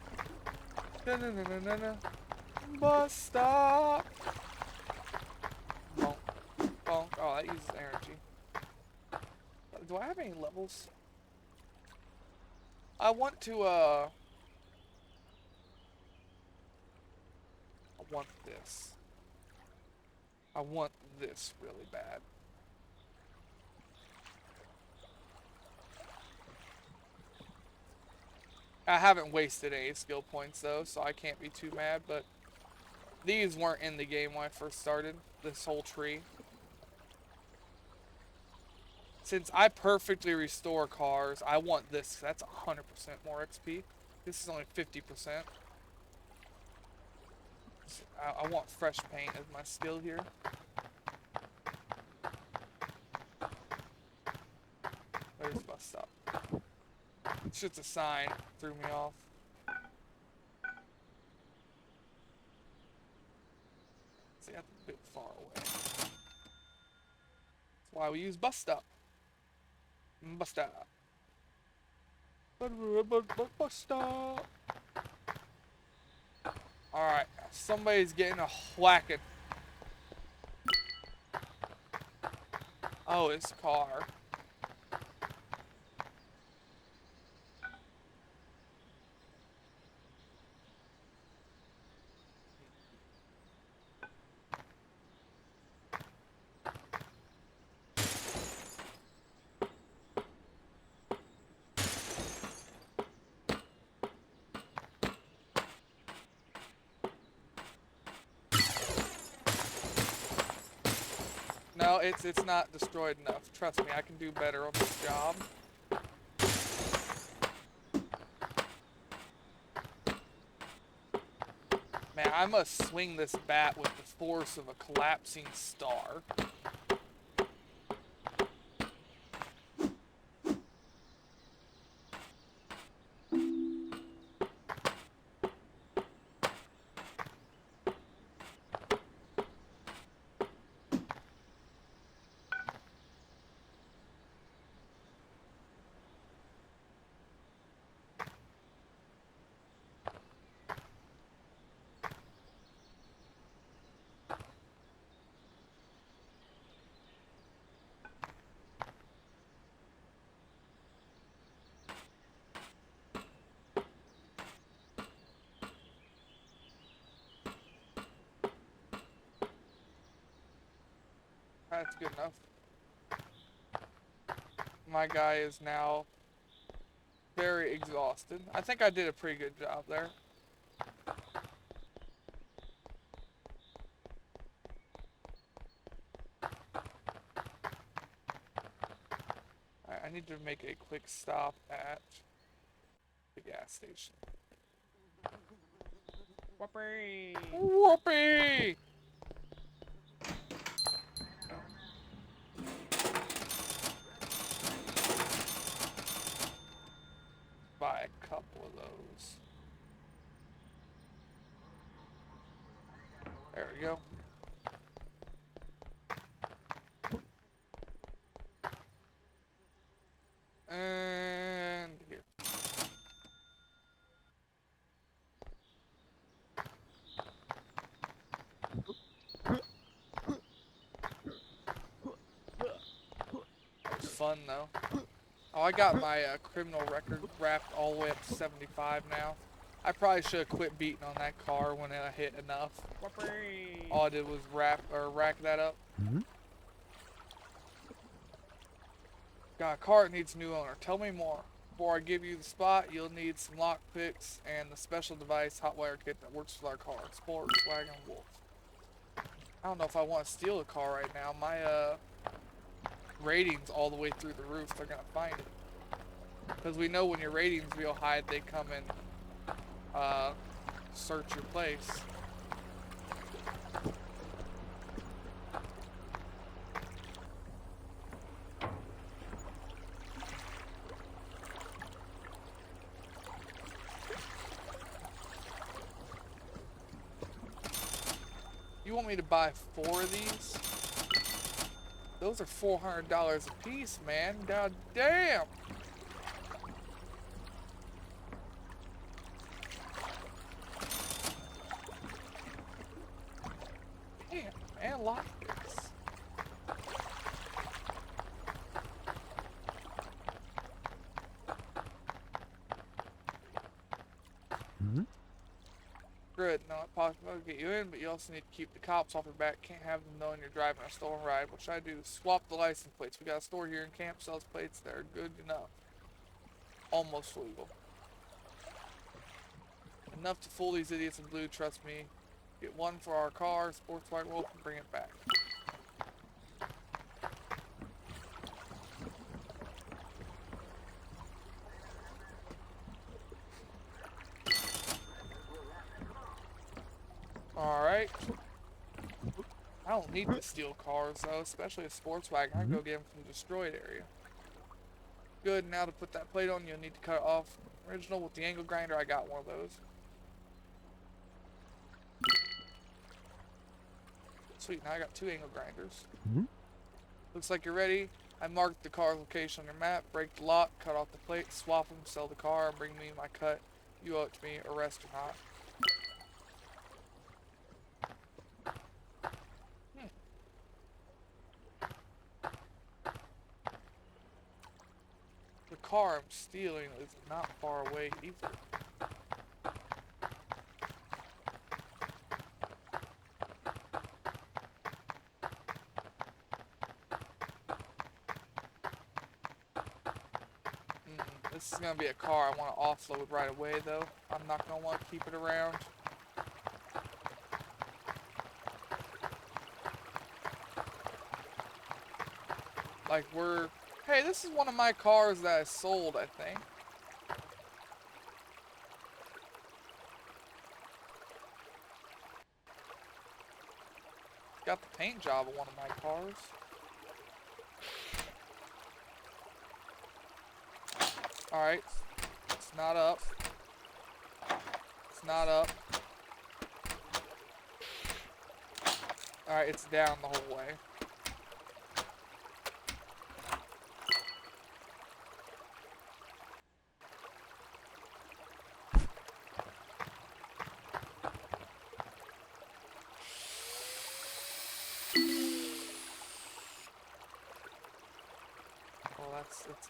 No, no, no, no, no, no. Bus stop. Bonk, bonk. Oh, that uses energy. Do I have any levels? I want to, I want this. I want this really bad. I haven't wasted any skill points though, so I can't be too mad, but these weren't in the game when I first started, this whole tree. Since I perfectly restore cars, I want this. That's 100% more XP. This is only 50%. I want fresh paint as my skill here. There's bus stop. It's just a sign. Threw me off. See, that's a bit far away. That's why we use bus stop. Bus stop. Bus stop. Alright, somebody's getting a whacking. Oh, his car. No, it's not destroyed enough. Trust me, I can do better on this job. Man, I must swing this bat with the force of a collapsing star. That's good enough. My guy is now very exhausted. I think I did a pretty good job there. I need to make a quick stop at the gas station. Whoopee! Whoopee! Buy a couple of those. There we go. And here. That was fun though. Oh, I got my criminal record wrapped all the way up to 75 now. I probably should have quit beating on that car when I hit enough. Whoopee! All I did was rack that up. Got a car that needs a new owner. Tell me more. Before I give you the spot, you'll need some lock picks and the special device hot wire kit that works with our car. Sport, Wagon, Wolf. I don't know if I want to steal a car right now. My rating's all the way through the roof. They're gonna find it. Because we know when your rating's real high, they come and search your place. You want me to buy 4 of these? Those are $400 a piece, man. God damn. Damn, man, lock this. Good, no, it possibly will get you in, but you also need to keep the cops off your back. Can't have them knowing you're driving a stolen ride. What should I do? Swap the license plates. We got a store here in camp, sells plates that are good enough. Almost legal. Enough to fool these idiots in blue, trust me. Get one for our car, sports white wolf, and bring it back. Alright. I don't need to steal cars though, especially a sports wagon. I can go get them from the destroyed area. Good, now to put that plate on, you'll need to cut it off. Original with the angle grinder, I got one of those. Sweet, now I got 2 angle grinders. Looks like you're ready. I marked the car's location on your map, break the lock, cut off the plate, swap them, sell the car, and bring me my cut. You owe it to me, arrest or not. The car I'm stealing is not far away either. This is gonna be a car I want to offload right away though. I'm not gonna want to keep it around. Like hey, this is one of my cars that I sold, I think. Got the paint job of one of my cars. Alright. It's not up. It's not up. Alright, it's down the whole way.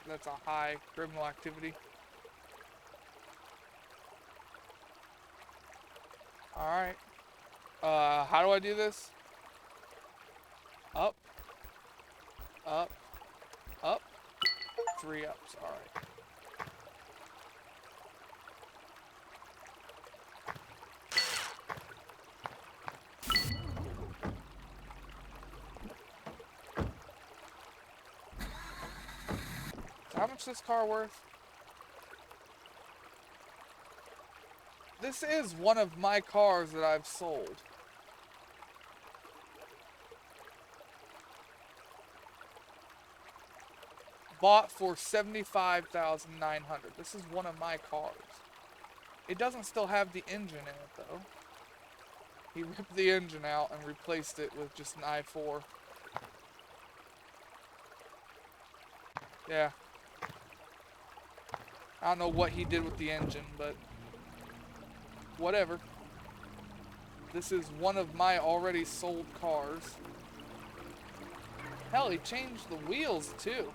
That's a high criminal activity. Alright. How do I do this? Up. Up. Up. 3 ups. Alright. How much is this car worth? This is one of my cars that I've sold. Bought for $75,900. This is one of my cars. It doesn't still have the engine in it though. He ripped the engine out and replaced it with just an i4. Yeah. I don't know what he did with the engine, but whatever. This is one of my already sold cars. Hell, he changed the wheels too.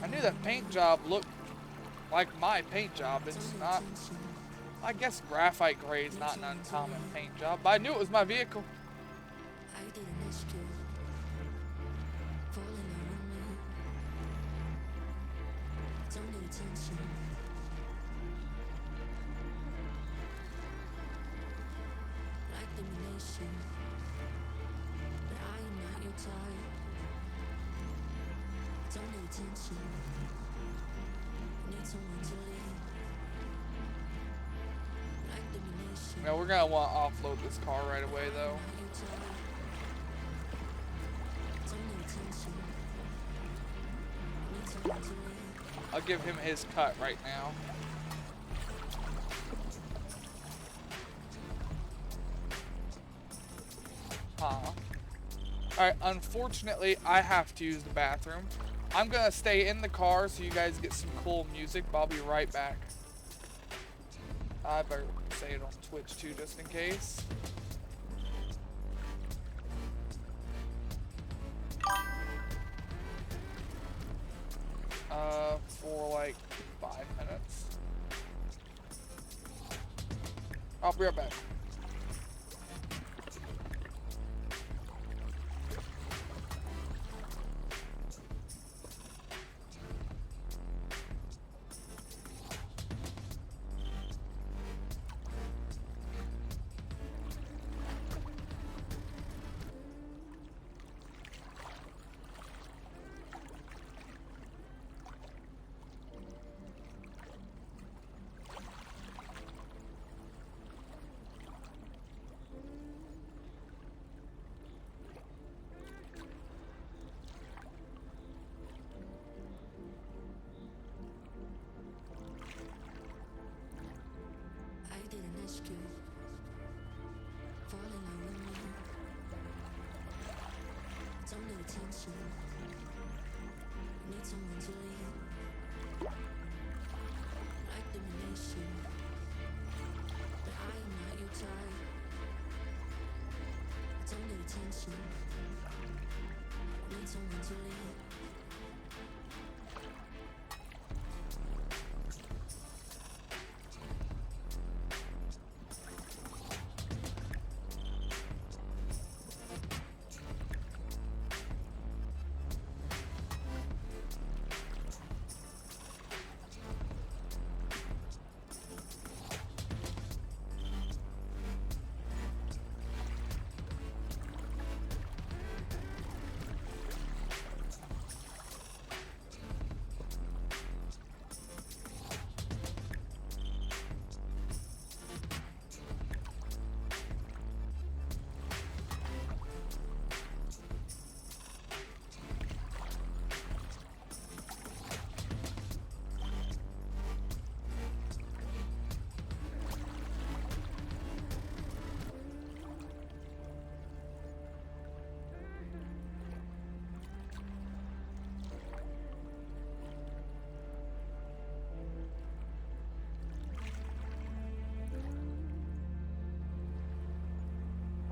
I knew that paint job looked like my paint job. It's not. I guess graphite gray is not an uncommon paint job, but I knew it was my vehicle. Now we're gonna want to offload this car right away though. I'll give him his cut right now. Uh-huh. Alright, unfortunately, I have to use the bathroom. I'm gonna stay in the car so you guys get some cool music, but I'll be right back. I better say it on Twitch too, just in case. For like 5 minutes. I'll be right back.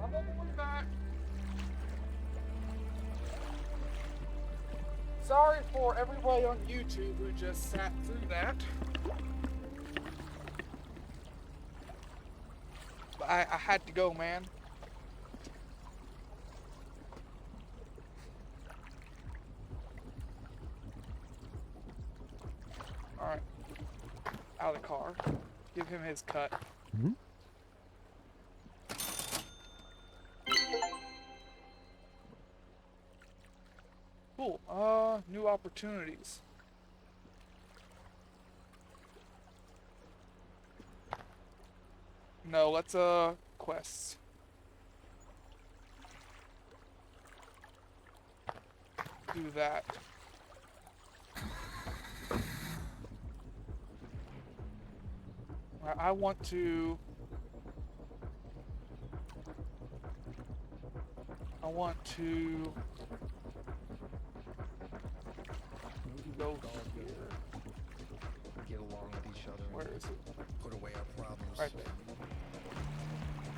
I'm on the way back. Sorry for everybody on YouTube who just sat through that. But I had to go, man. Alright. Out of the car. Give him his cut. Mm-hmm. Cool. New opportunities. No, let's, quests. Do that. I want to go here. Get along with each other. Where is it? Put away our problems. Right there.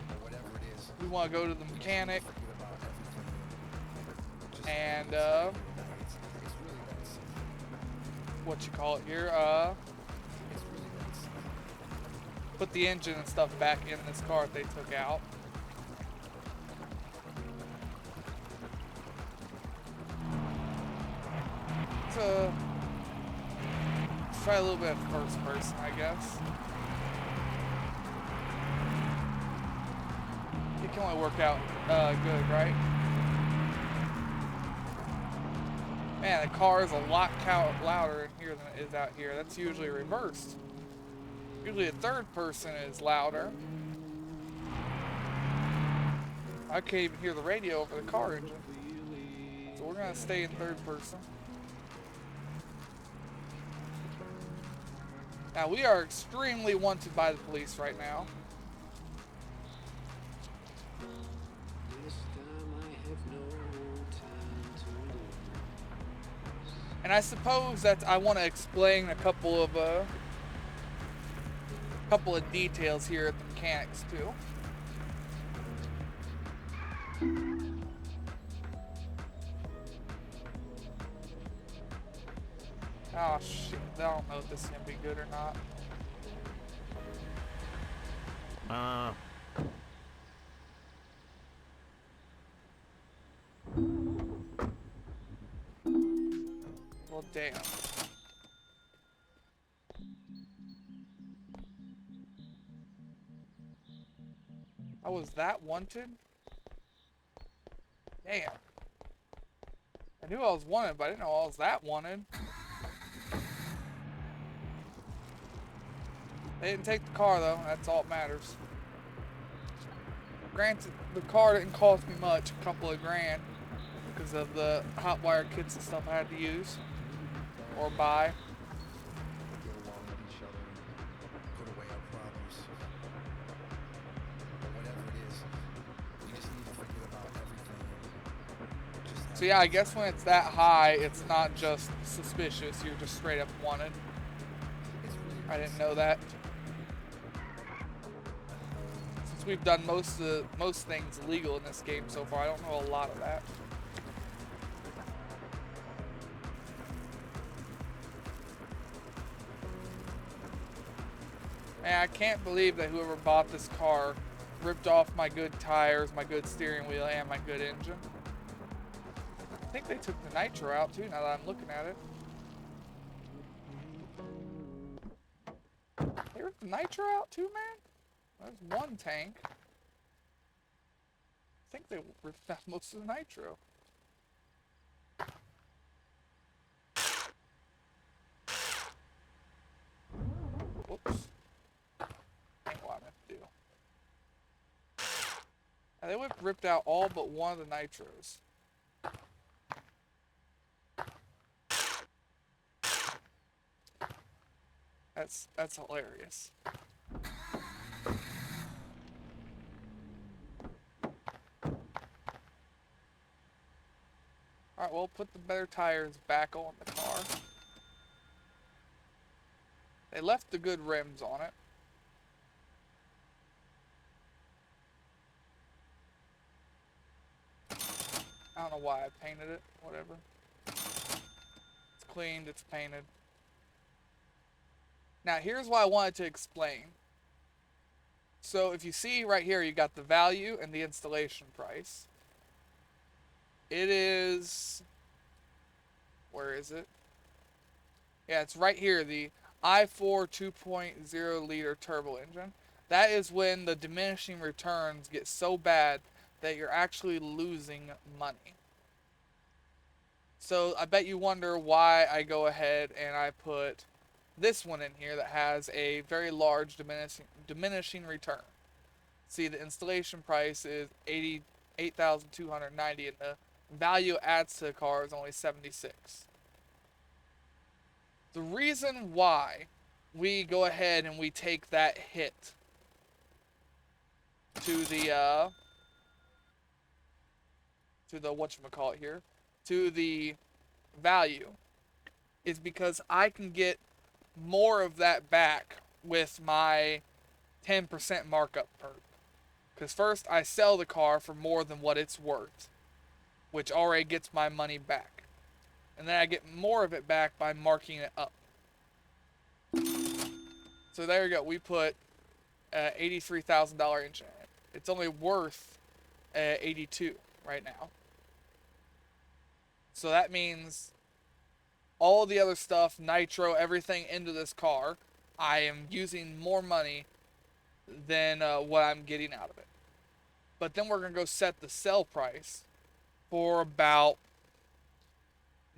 Or whatever it is. We want to go to the mechanic Forget about everything. Just and, it's really that simple. what you call it here, It's really that simple. put the engine and stuff back in this car that they took out. Let's try a little bit of first person, I guess. It can only work out good, right? Man, the car is a lot louder in here than it is out here. That's usually reversed. Usually the third person is louder. I can't even hear the radio over the car engine. So we're gonna stay in third person. Now we are extremely wanted by the police right now. This time And I suppose that I want to explain a couple of details here at the mechanics too. Oh shit, I don't know if this is gonna be good or not. Well, damn. I was that wanted? Damn. I knew I was wanted, but I didn't know I was that wanted. They didn't take the car though, that's all that matters. Granted, the car didn't cost me much, a couple of grand, because of the hot wire kits and stuff I had to use or buy. Get along with each other and put away our problems. But whatever it is, we just need to forget about everything. Just So yeah, I guess when it's that high, it's not just suspicious, you're just straight up wanted. it's really I didn't know that. Since we've done most things legal in this game so far, I don't know a lot of that. Man, I can't believe that whoever bought this car ripped off my good tires, my good steering wheel, and my good engine. I think they took the nitro out too, now that I'm looking at it. They ripped the nitro out too, man? There's one tank. I think they ripped out most of the nitro. Whoops. Ain't what I meant to do. Now, they ripped out all but one of the nitros. That's hilarious. Alright, well, put the better tires back on the car. They left the good rims on it. I don't know why I painted it, whatever. It's cleaned, it's painted. Now, here's what I wanted to explain. So, if you see right here, you got the value and the installation price. It is... Where is it? Yeah, it's right here, the i4 2.0 liter turbo engine. That is when the diminishing returns get so bad that you're actually losing money. So I bet you wonder why I go ahead and I put this one in here that has a very large diminishing return. See, the installation price is $88,290 and the value adds to the car is only $76. The reason why we go ahead and we take that hit to the whatchamacallit here, to the value, is because I can get more of that back with my 10% markup perk. Because first I sell the car for more than what it's worth, which already gets my money back. And then I get more of it back by marking it up. So there you go, we put $83,000 engine in it. It's only worth 82 right now. So that means all the other stuff, nitro, everything into this car, I am using more money than what I'm getting out of it. But then we're going to go set the sell price for about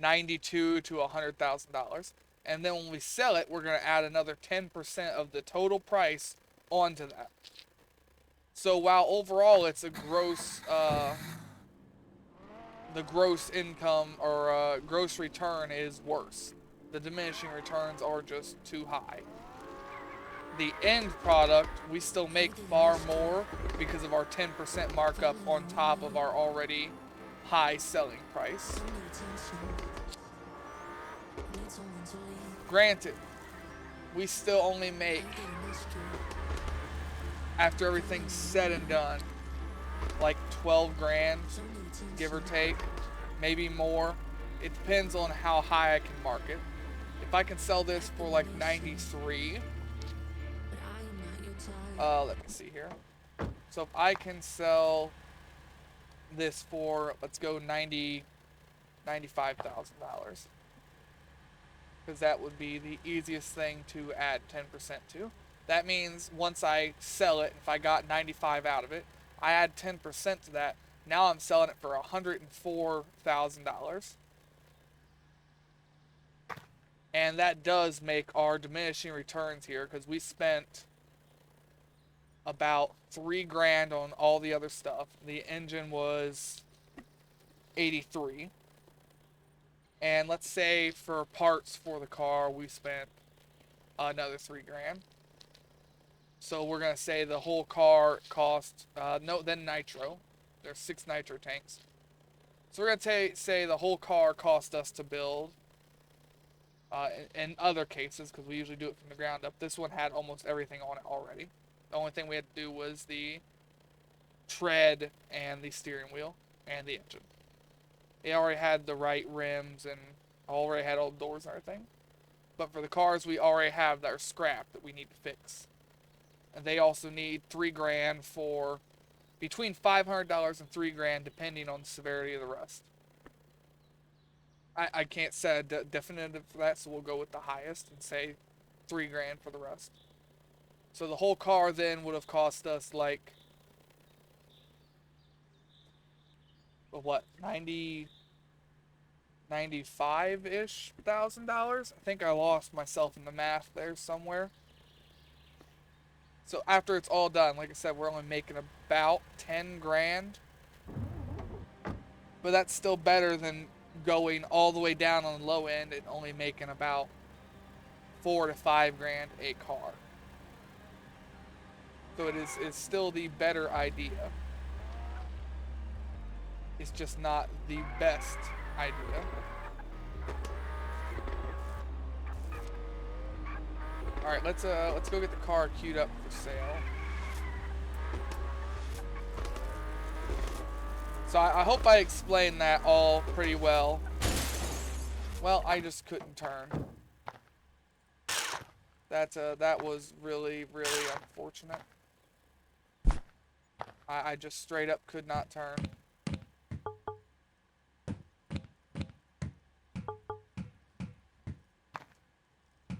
$92,000 to $100,000. And then when we sell it, we're going to add another 10% of the total price onto that. So while overall it's a gross, the gross income or gross return is worse, the diminishing returns are just too high. The end product, we still make far more because of our 10% markup on top of our already high selling price. Granted, we still only make, after everything's said and done, like 12 grand, give or take, maybe more. It depends on how high I can market. If I can sell this for like 93, let me see here. So if I can sell this for, let's go $95,000, because that would be the easiest thing to add 10% to. That means once I sell it, if I got 95 out of it, I add 10% to that. Now I'm selling it for $104,000. And that does make our diminishing returns here, because we spent about 3 grand on all the other stuff. The engine was 83. And let's say for parts for the car, we spent another 3 grand. So we're going to say the whole car cost, then nitro. There's 6 nitro tanks. So we're going to say the whole car cost us to build. In other cases, because we usually do it from the ground up, this one had almost everything on it already. The only thing we had to do was the tread and the steering wheel and the engine. It already had the right rims and already had all the doors and everything. But for the cars we already have that are scrapped that we need to fix. And they also need 3 grand for between $500 and 3 grand depending on the severity of the rust. I can't set a definitive for that, so we'll go with the highest and say 3 grand for the rust. So the whole car then would have cost us like, what, 95-ish thousand dollars? I think I lost myself in the math there somewhere. So after it's all done, like I said, we're only making about 10 grand. But that's still better than going all the way down on the low end and only making about 4 to 5 grand a car. So it's still the better idea. It's just not the best idea. All right, let's go get the car queued up for sale. So I hope I explained that all pretty well. Well, I just couldn't turn. That was really, really unfortunate. I just straight up could not turn.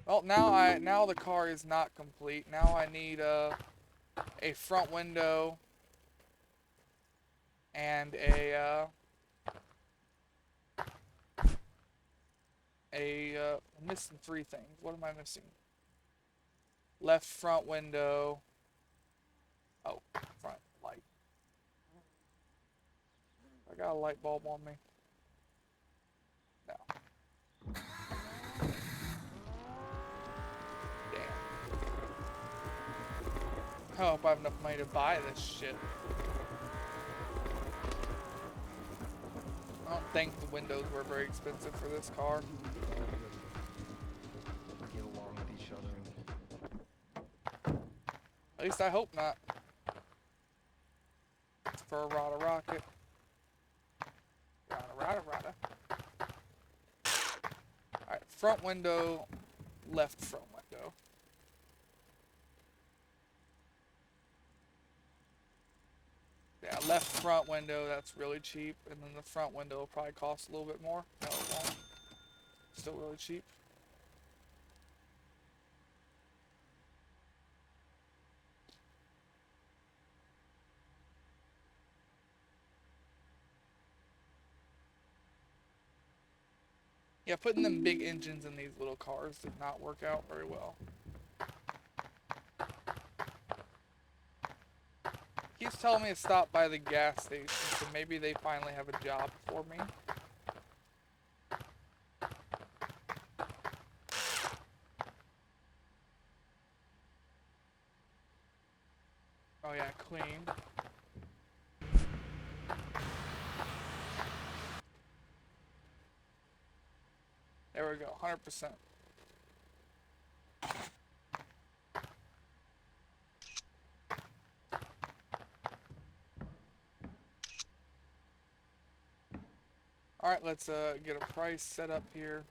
Well, now the car is not complete. Now I need a front window and I'm missing 3 things. What am I missing? Left front window. Oh, front light. I got a light bulb on me. No. Damn. I hope I have enough money to buy this shit. I don't think the windows were very expensive for this car. Get along with each other. At least I hope not. It's for a Rada rocket. Rada. Alright, front window, left front window. Yeah, left front window, that's really cheap. And then the front window will probably cost a little bit more. No, it won't. Still really cheap. Yeah, putting them big engines in these little cars did not work out very well. Keeps telling me to stop by the gas station, so maybe they finally have a job for me. Oh yeah, cleaned. There we go, 100%. Alright, let's get a price set up here.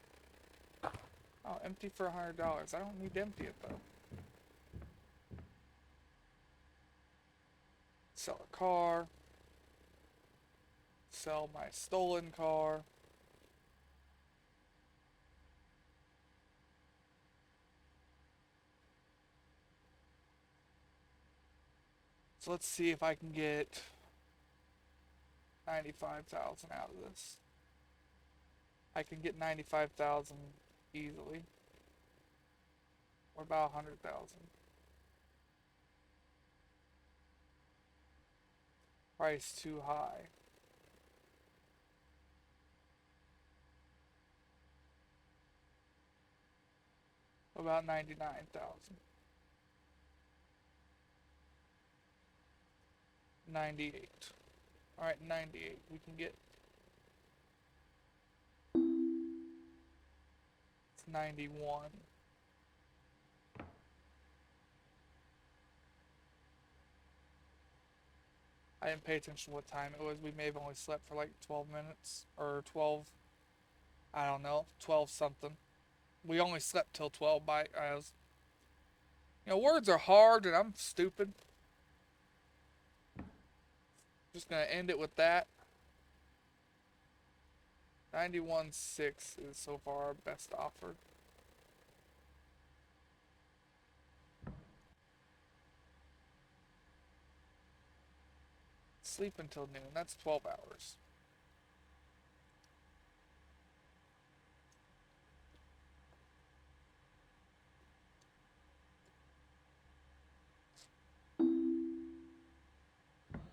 Oh, empty for $100. I don't need to empty it though. Sell a car. Sell my stolen car. So let's see if I can get 95,000 out of this. I can get 95,000 easily. What about 100,000? Price too high. What about 99,000? 98. Alright, 98. We can get. It's 91. I didn't pay attention to what time it was. We may have only slept for like 12 minutes. Or 12. I don't know. 12 something. We only slept till 12 by. Words are hard and I'm stupid. Just gonna end it with that. 91.6 is so far our best offer. Sleep until noon. That's 12 hours.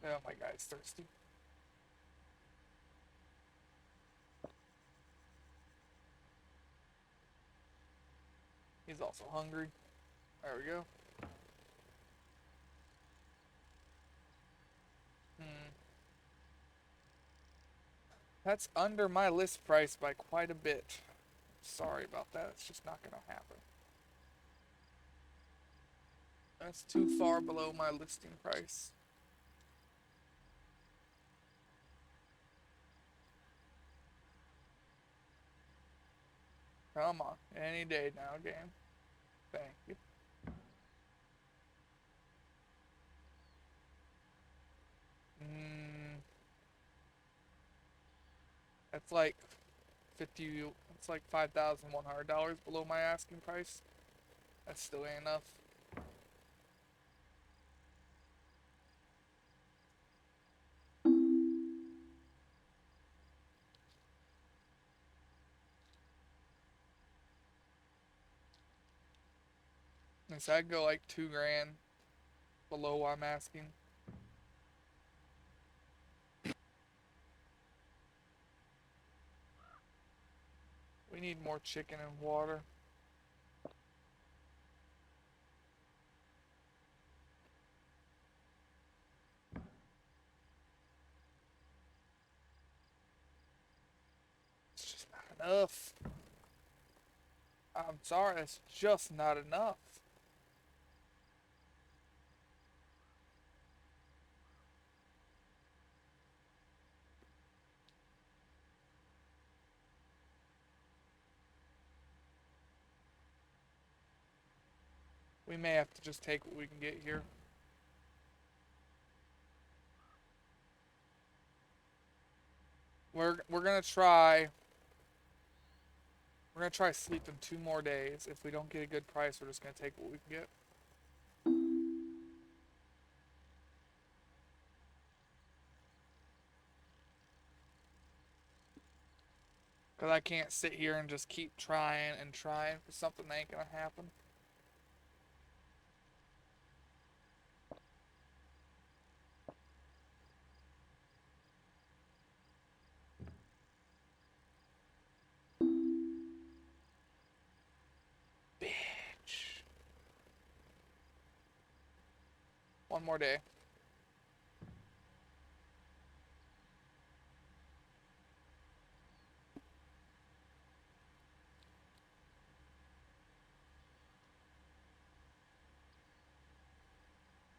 Oh, my guy's thirsty. He's also hungry. There we go. That's under my list price by quite a bit. Sorry about that. It's just not gonna happen. That's too far below my listing price. Come on. Any day now, game. Thank you. That's like 50. It's like $5,100 below my asking price. That still ain't enough. And so I'd go like 2 grand below what I'm asking. We need more chicken and water. It's just not enough. I'm sorry, it's just not enough. We may have to just take what we can get here. We're gonna try. We're gonna try sleeping 2 more days. If we don't get a good price, we're just gonna take what we can get. Cause I can't sit here and just keep trying and trying for something that ain't gonna happen. Bitch. One more day.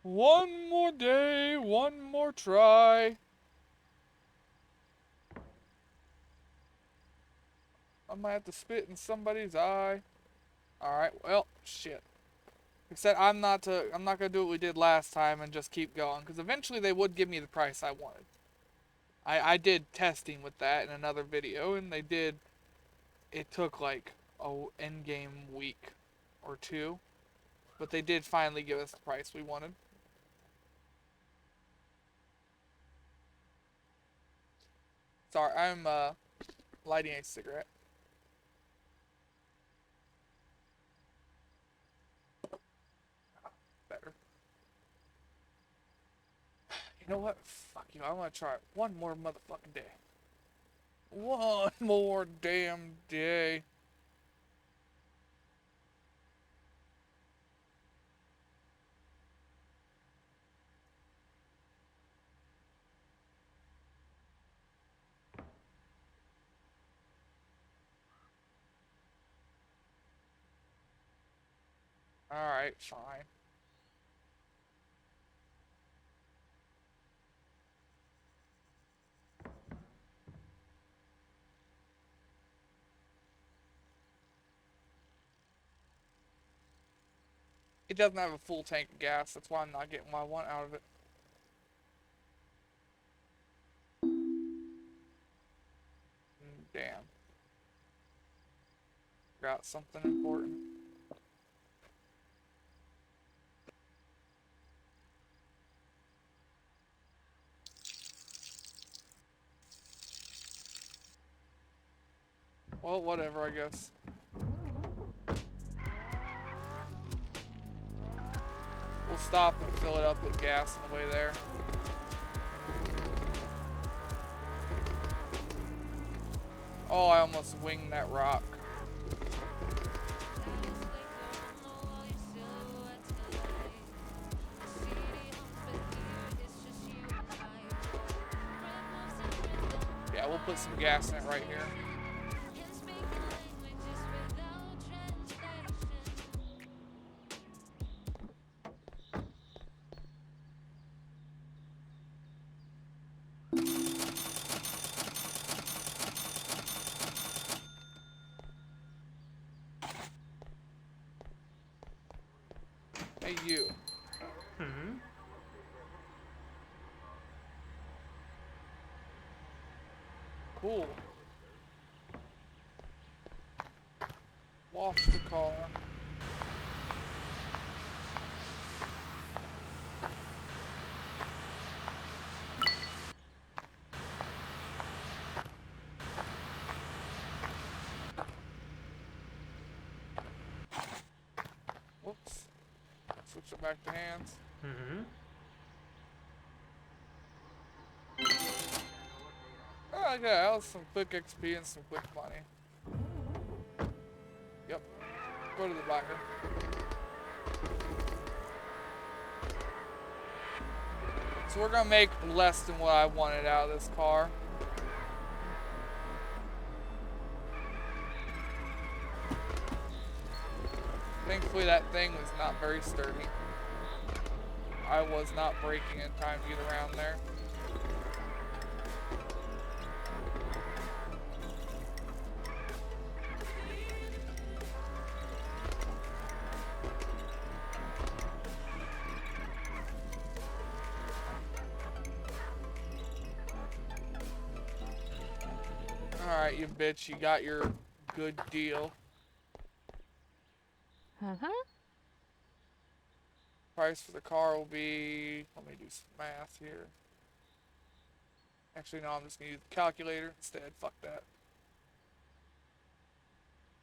One more day, one more try. I might have to spit in somebody's eye. Alright, well, shit. Except I'm not gonna do what we did last time and just keep going, because eventually they would give me the price I wanted. I did testing with that in another video, and they did. It took like a end game week or two, but they did finally give us the price we wanted. Sorry, I'm lighting a cigarette. Better. You know what? Fuck you. I'm gonna try it one more motherfucking day. One more damn day. Alright, fine. It doesn't have a full tank of gas, that's why I'm not getting what I want out of it. Damn. Got something important. Well, whatever, I guess. We'll stop and fill it up with gas on the way there. Oh, I almost winged that rock. Yeah, we'll put some gas in it right here. Hey, you. Hmm. Cool. Wash the car. Whoops. Switch it back to hands. Hmm. Oh, okay, that was some quick XP and some quick money. Yep. Go to the binder. So we're gonna make less than what I wanted out of this car. Thankfully that thing was not very sturdy. I was not braking in time to get around there. Alright, you bitch, you got your good deal. Price for the car will be, let me do some math here. Actually, no, I'm just gonna use the calculator instead. Fuck that.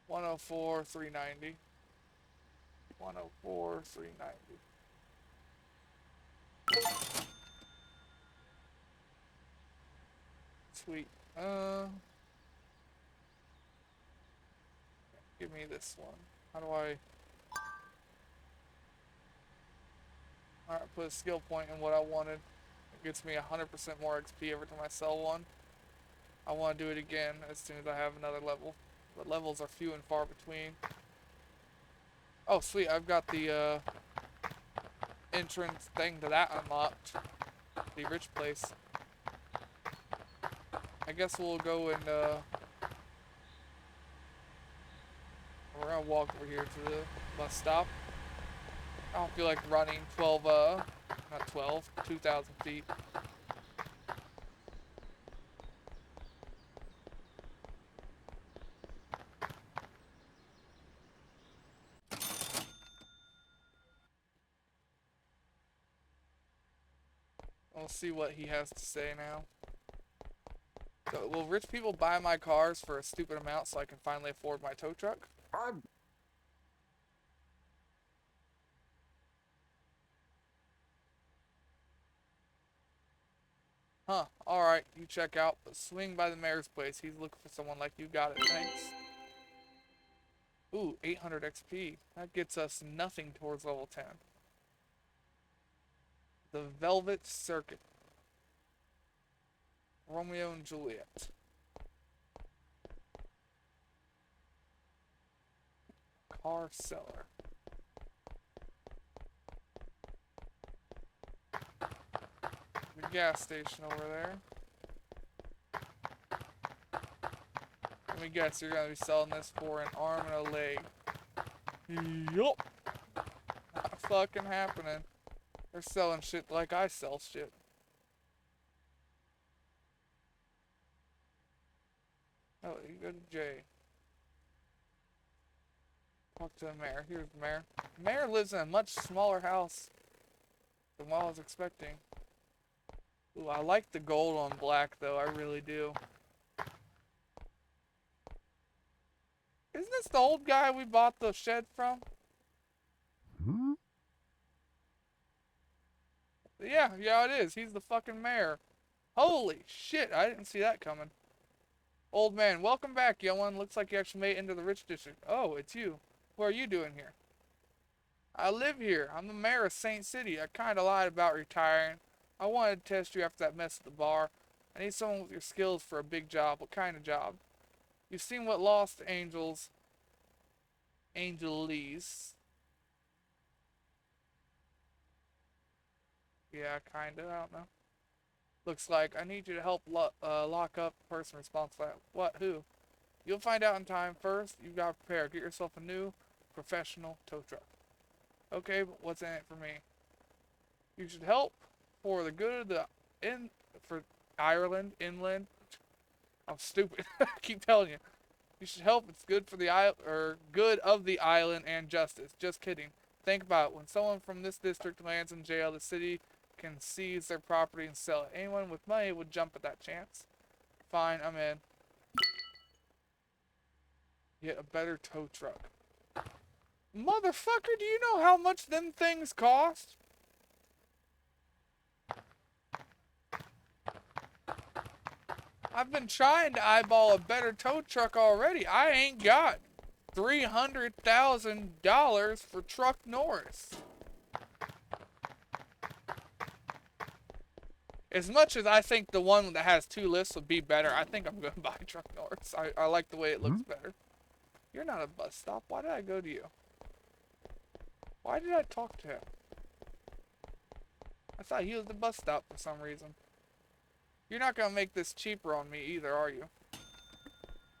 104,390. 104,390. Sweet. Give me this one. How do I? Alright, put a skill point in what I wanted. It gets me 100% more XP every time I sell one. I want to do it again as soon as I have another level. The levels are few and far between. Oh, sweet. I've got the entrance thing to that unlocked. The rich place. I guess we'll go and we're gonna walk over here to the bus stop. I don't feel like running 12 not 12, 2,000 feet. We'll see what he has to say now. So, will rich people buy my cars for a stupid amount so I can finally afford my tow truck? Huh, alright, you check out, but swing by the mayor's place. He's looking for someone like you. Got it, thanks. Ooh, 800 XP. That gets us nothing towards level 10. The Velvet Circuit. Romeo and Juliet. Car seller. The gas station over there. Let me guess, you're gonna be selling this for an arm and a leg. Yup. Not fucking happening. They're selling shit like I sell shit. Oh, you go to J. Talk to the mayor. Here's the mayor. The mayor lives in a much smaller house than what I was expecting. Ooh, I like the gold on black though, I really do. Isn't this the old guy we bought the shed from? Hmm? Yeah, it is. He's the fucking mayor. Holy shit, I didn't see that coming. Old man, welcome back, young one. Looks like you actually made it into the rich district. Oh, it's you. What are you doing here? I live here. I'm the mayor of Saint City. I kinda lied about retiring. I wanted to test you after that mess at the bar. I need someone with your skills for a big job. What kind of job? You've seen what Lost Angels... Angeles... Yeah, kinda. I don't know. Looks like I need you to help lock up the person responsible for that. What? Who? You'll find out in time. First, you've got to prepare. Get yourself a new professional tow truck. Okay, but what's in it for me? You should help for the good of the for Ireland, inland. I'm stupid. I keep telling you. You should help. It's good for the good of the island and justice. Just kidding. Think about it. When someone from this district lands in jail, the city can seize their property and sell it. Anyone with money would jump at that chance. Fine, I'm in. Get a better tow truck. Motherfucker, do you know how much them things cost? I've been trying to eyeball a better tow truck already. I ain't got $300,000 for truck Norris. As much as I think the one that has 2 lifts would be better, I think I'm going to buy truck Norris. I like the way it looks better. You're not a bus stop. Why did I go to you? Why did I talk to him? I thought he was the bus stop for some reason. You're not going to make this cheaper on me either, are you?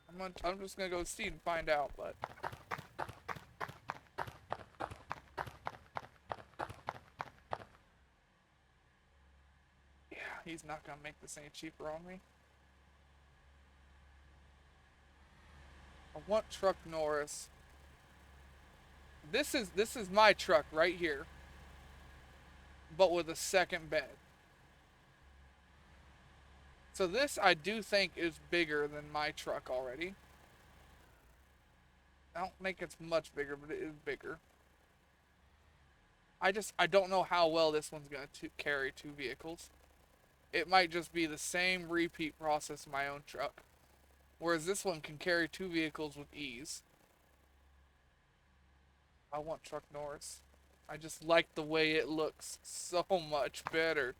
I'm just going to go see and find out, but... Yeah, he's not going to make this any cheaper on me. I want truck Norris. This is my truck right here. But with a second bed. So this I do think is bigger than my truck already. I don't think it's much bigger, but it is bigger. I don't know how well this one's going to carry 2 vehicles. It might just be the same repeat process of my own truck. Whereas this one can carry 2 vehicles with ease. I want truck Norris. I just like the way it looks so much better.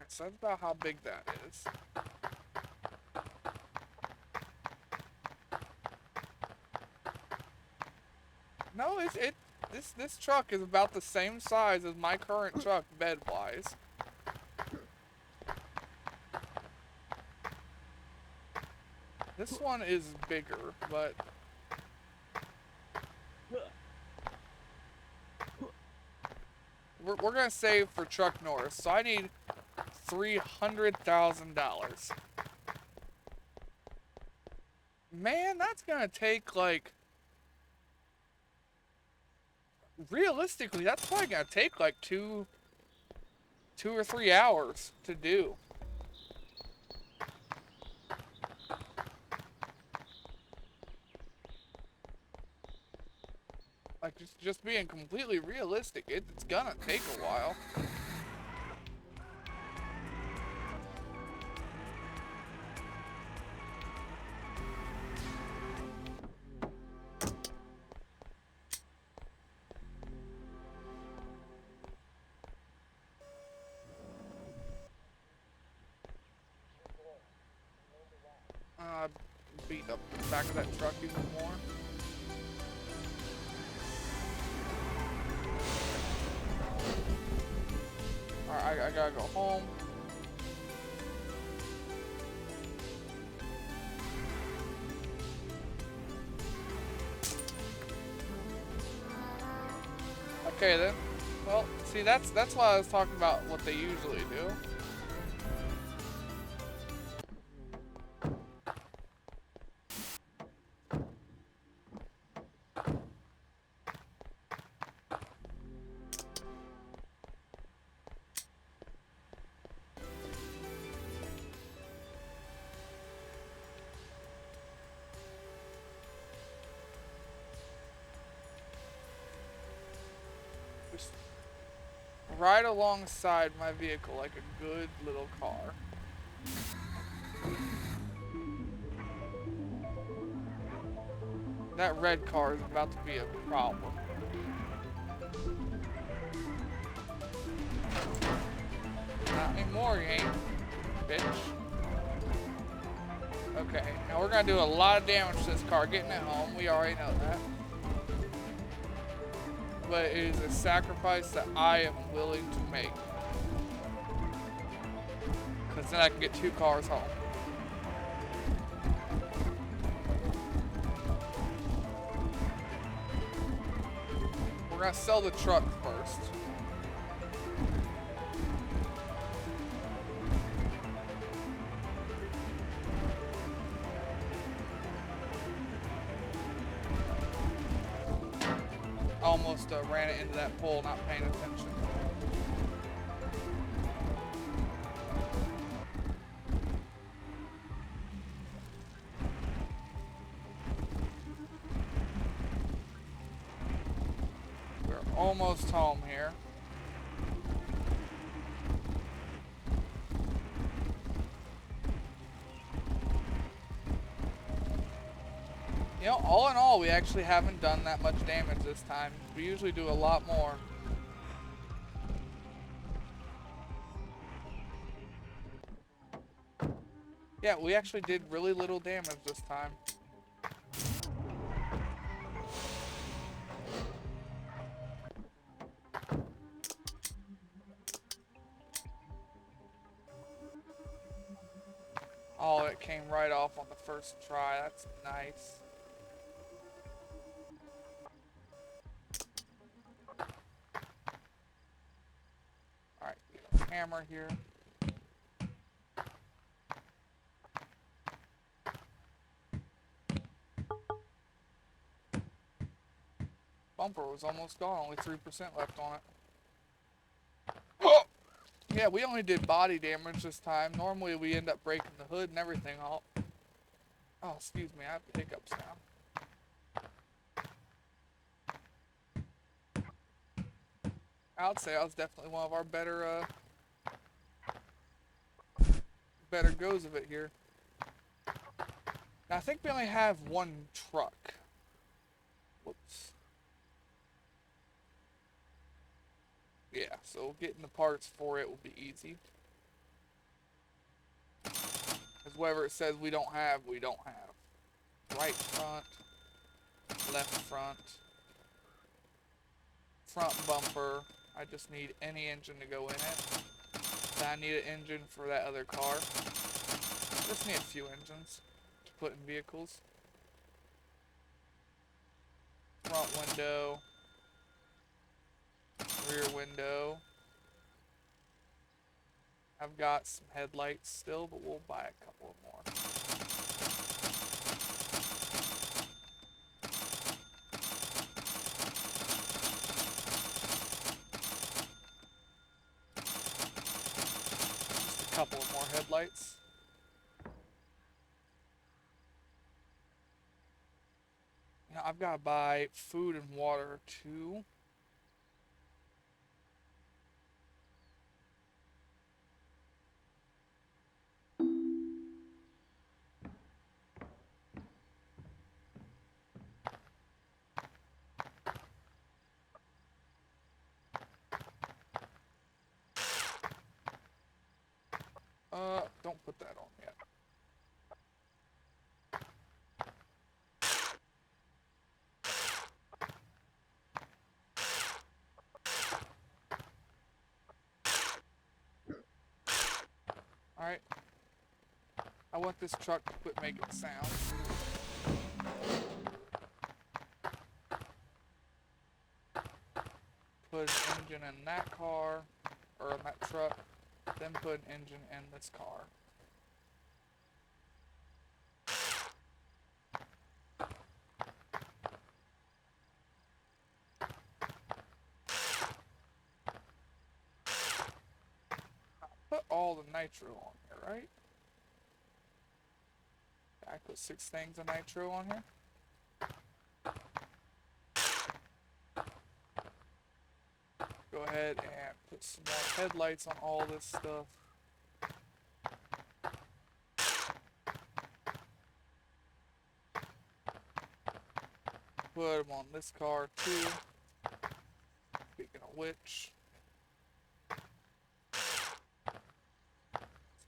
So that's about how big that is. No, this truck is about the same size as my current truck bed wise. This one is bigger, but we're gonna save for truck Norris. So I need $300,000. Man, that's gonna take like, realistically, that's probably gonna take like two or 3 hours to do. Like, just being completely realistic, it's gonna take a while. Beat up the back of that truck even more. Alright, I gotta go home. Okay then. Well, see, that's why I was talking about what they usually do. Just right alongside my vehicle like a good little car. That red car is about to be a problem. Not anymore, you ain't, bitch. Okay, now we're gonna do a lot of damage to this car getting it home. We already know that. But it is a sacrifice that I am willing to make. Because then I can get 2 cars home. We're gonna sell the truck first. Almost ran it into that pole, not paying attention. We're almost home here. You know, all in all, we actually haven't done that much damage this time. We usually do a lot more. Yeah, we actually did really little damage this time. Oh, it came right off on the first try. That's nice. Alright, hammer here. Bumper was almost gone, only 3% left on it. Oh! Yeah, we only did body damage this time. Normally we end up breaking the hood and everything off. Oh, excuse me, I have hiccups now. I would say I was definitely one of our better goes of it here. Now, I think we only have 1 truck. Whoops. Yeah, so getting the parts for it will be easy. Because whatever it says we don't have, we don't have. Right front, left front. front bumper. I just need any engine to go in it. Then I need an engine for that other car. I just need a few engines to put in vehicles. Front window. Rear window. I've got some headlights still, but we'll buy a couple more. Just a couple of more headlights. Now I've got to buy food and water too. Don't put that on yet. Alright. I want this truck to quit making sound. Put an engine in that car, or in that truck, then put an engine in this car. Put all the nitro on here, right? I put 6 things of nitro on here. Go ahead and put some more headlights on all this stuff. Put them on this car too. Speaking of which, let's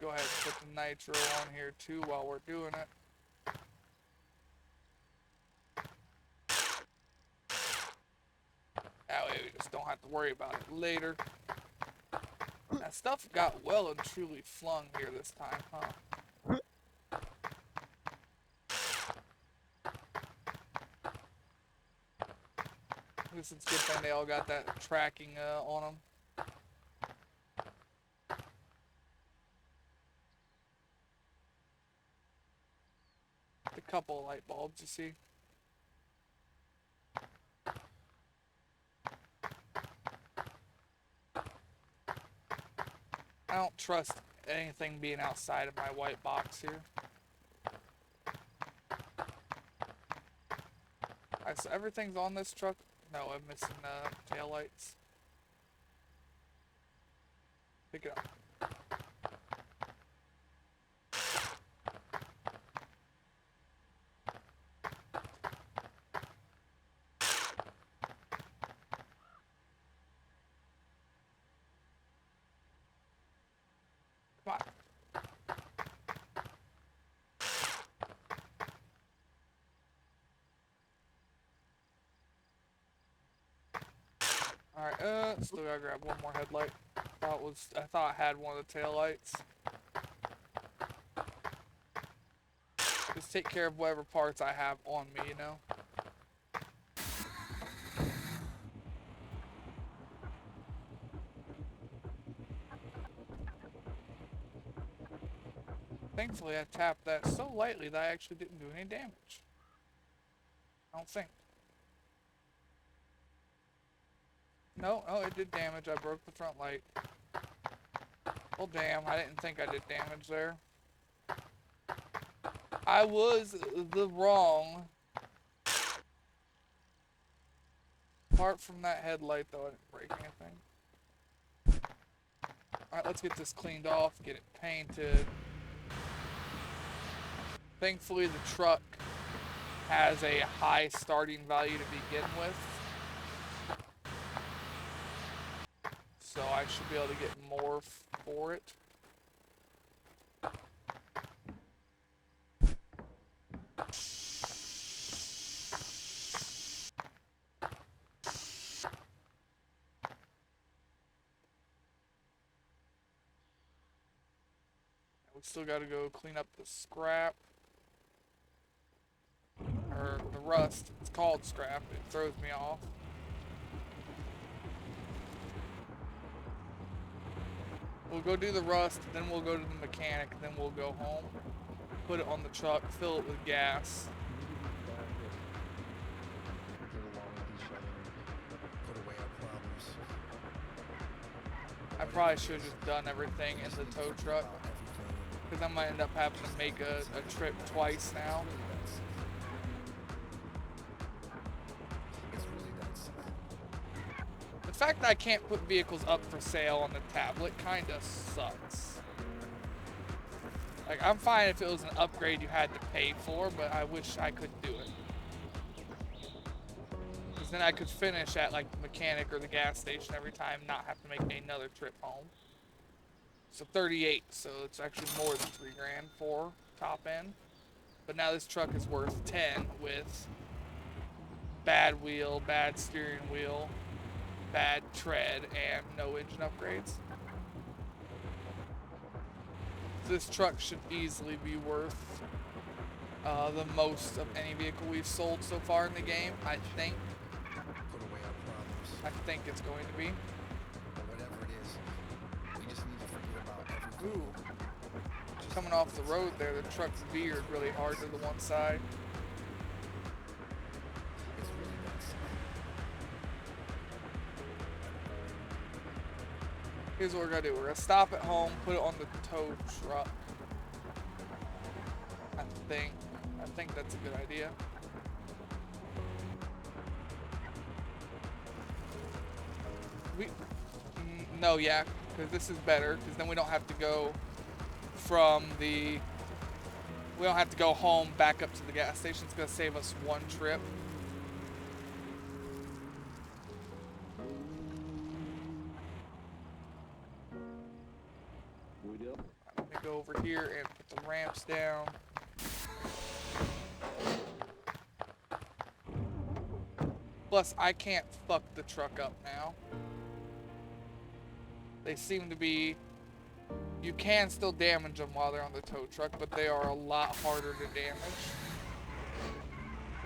go ahead and put the nitro on here too while we're doing it. That way we just don't have to worry about it later. That stuff got well and truly flung here this time, huh? This is a good thing they all got that tracking on them. A couple of light bulbs, you see. I don't trust anything being outside of my white box here. Alright, so everything's on this truck. No, I'm missing tail lights. Pick it up. Come on. Alright, still gotta grab one more headlight. I thought I had one of the tail lights. Just take care of whatever parts I have on me, you know? Thankfully, I tapped that so lightly that I actually didn't do any damage. I don't think. No, it did damage. I broke the front light. Well, damn, I didn't think I did damage there. I was the wrong. Apart from that headlight, though, I didn't break anything. Alright, let's get this cleaned off, get it painted. Thankfully, the truck has a high starting value to begin with. So I should be able to get more for it. still got to go clean up the scrap. Or the rust. It's called scrap. It throws me off. We'll go do the rust, then we'll go to the mechanic, then we'll go home. Put it on the truck, fill it with gas. Get along with each other. Put away our problems. I probably should have just done everything in the tow truck. Because I might end up having to make a trip twice now. It's really that simple. The fact that I can't put vehicles up for sale on the tablet kinda sucks. Like, I'm fine if it was an upgrade you had to pay for, but I wish I could do it. Because then I could finish at, like, the mechanic or the gas station every time, not have to make another trip home. So 38, so it's actually more than $3 grand for top end. But now this truck is worth 10 with bad wheel, bad steering wheel, bad tread, and no engine upgrades. This truck should easily be worth the most of any vehicle we've sold so far in the game, I think. Put away our problems. I think it's going to be. But whatever it is, we just need to forget about everything. Ooh. Coming off the road there, the truck veered really hard to the one side. It's really that simple. Here's what we're gonna do. We're gonna stop at home, put it on the tow truck. I think that's a good idea. No, yeah, because this is better, because then we don't have to go we don't have to go home back up to the gas station. It's gonna save us one trip. Let me go over here and put the ramps down. Plus, I can't fuck the truck up now. They seem to be... You can still damage them while they're on the tow truck, but they are a lot harder to damage.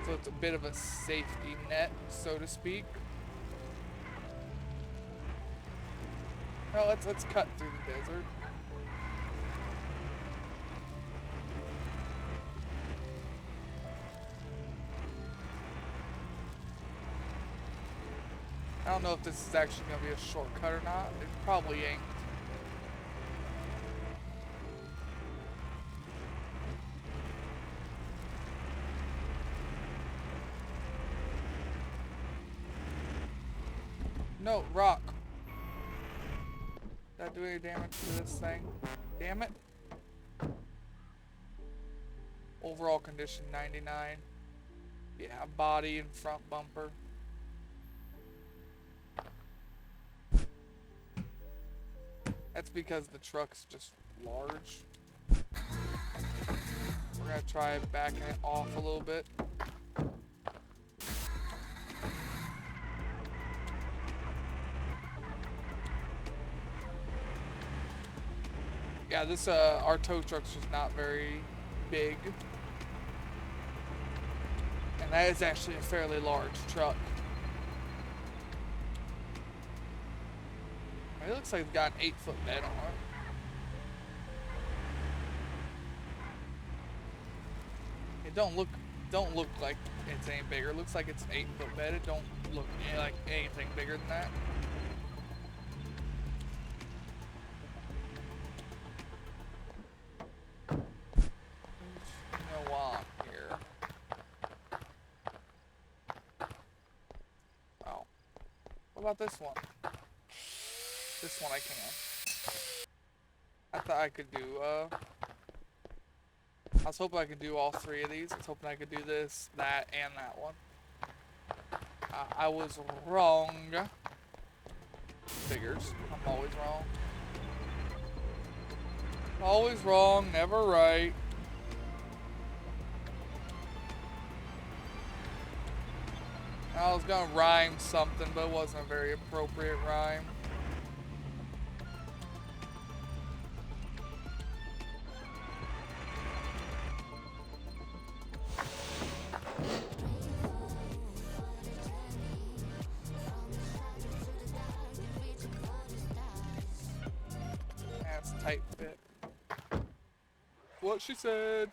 So it's a bit of a safety net, so to speak. Well, let's cut through the desert. I don't know if this is actually going to be a shortcut or not. It probably ain't. No, rock. Did I do any damage to this thing? Damn it. Overall condition 99. Yeah, body and front bumper. That's because the truck's just large. We're gonna try backing it off a little bit. Yeah, this our tow truck's just not very big. And that is actually a fairly large truck. It looks like it's got an 8-foot bed on it. It don't look like it's any bigger. It looks like it's an 8-foot bed. It don't look like anything bigger than that. You know why I'm here. Oh. What about this one? This one I can. I thought I could do, I was hoping I could do all three of these. I was hoping I could do this, that, and that one. I was wrong. Figures. I'm always wrong. Always wrong, never right. I was gonna rhyme something, but it wasn't a very appropriate rhyme. tight fit. What she said.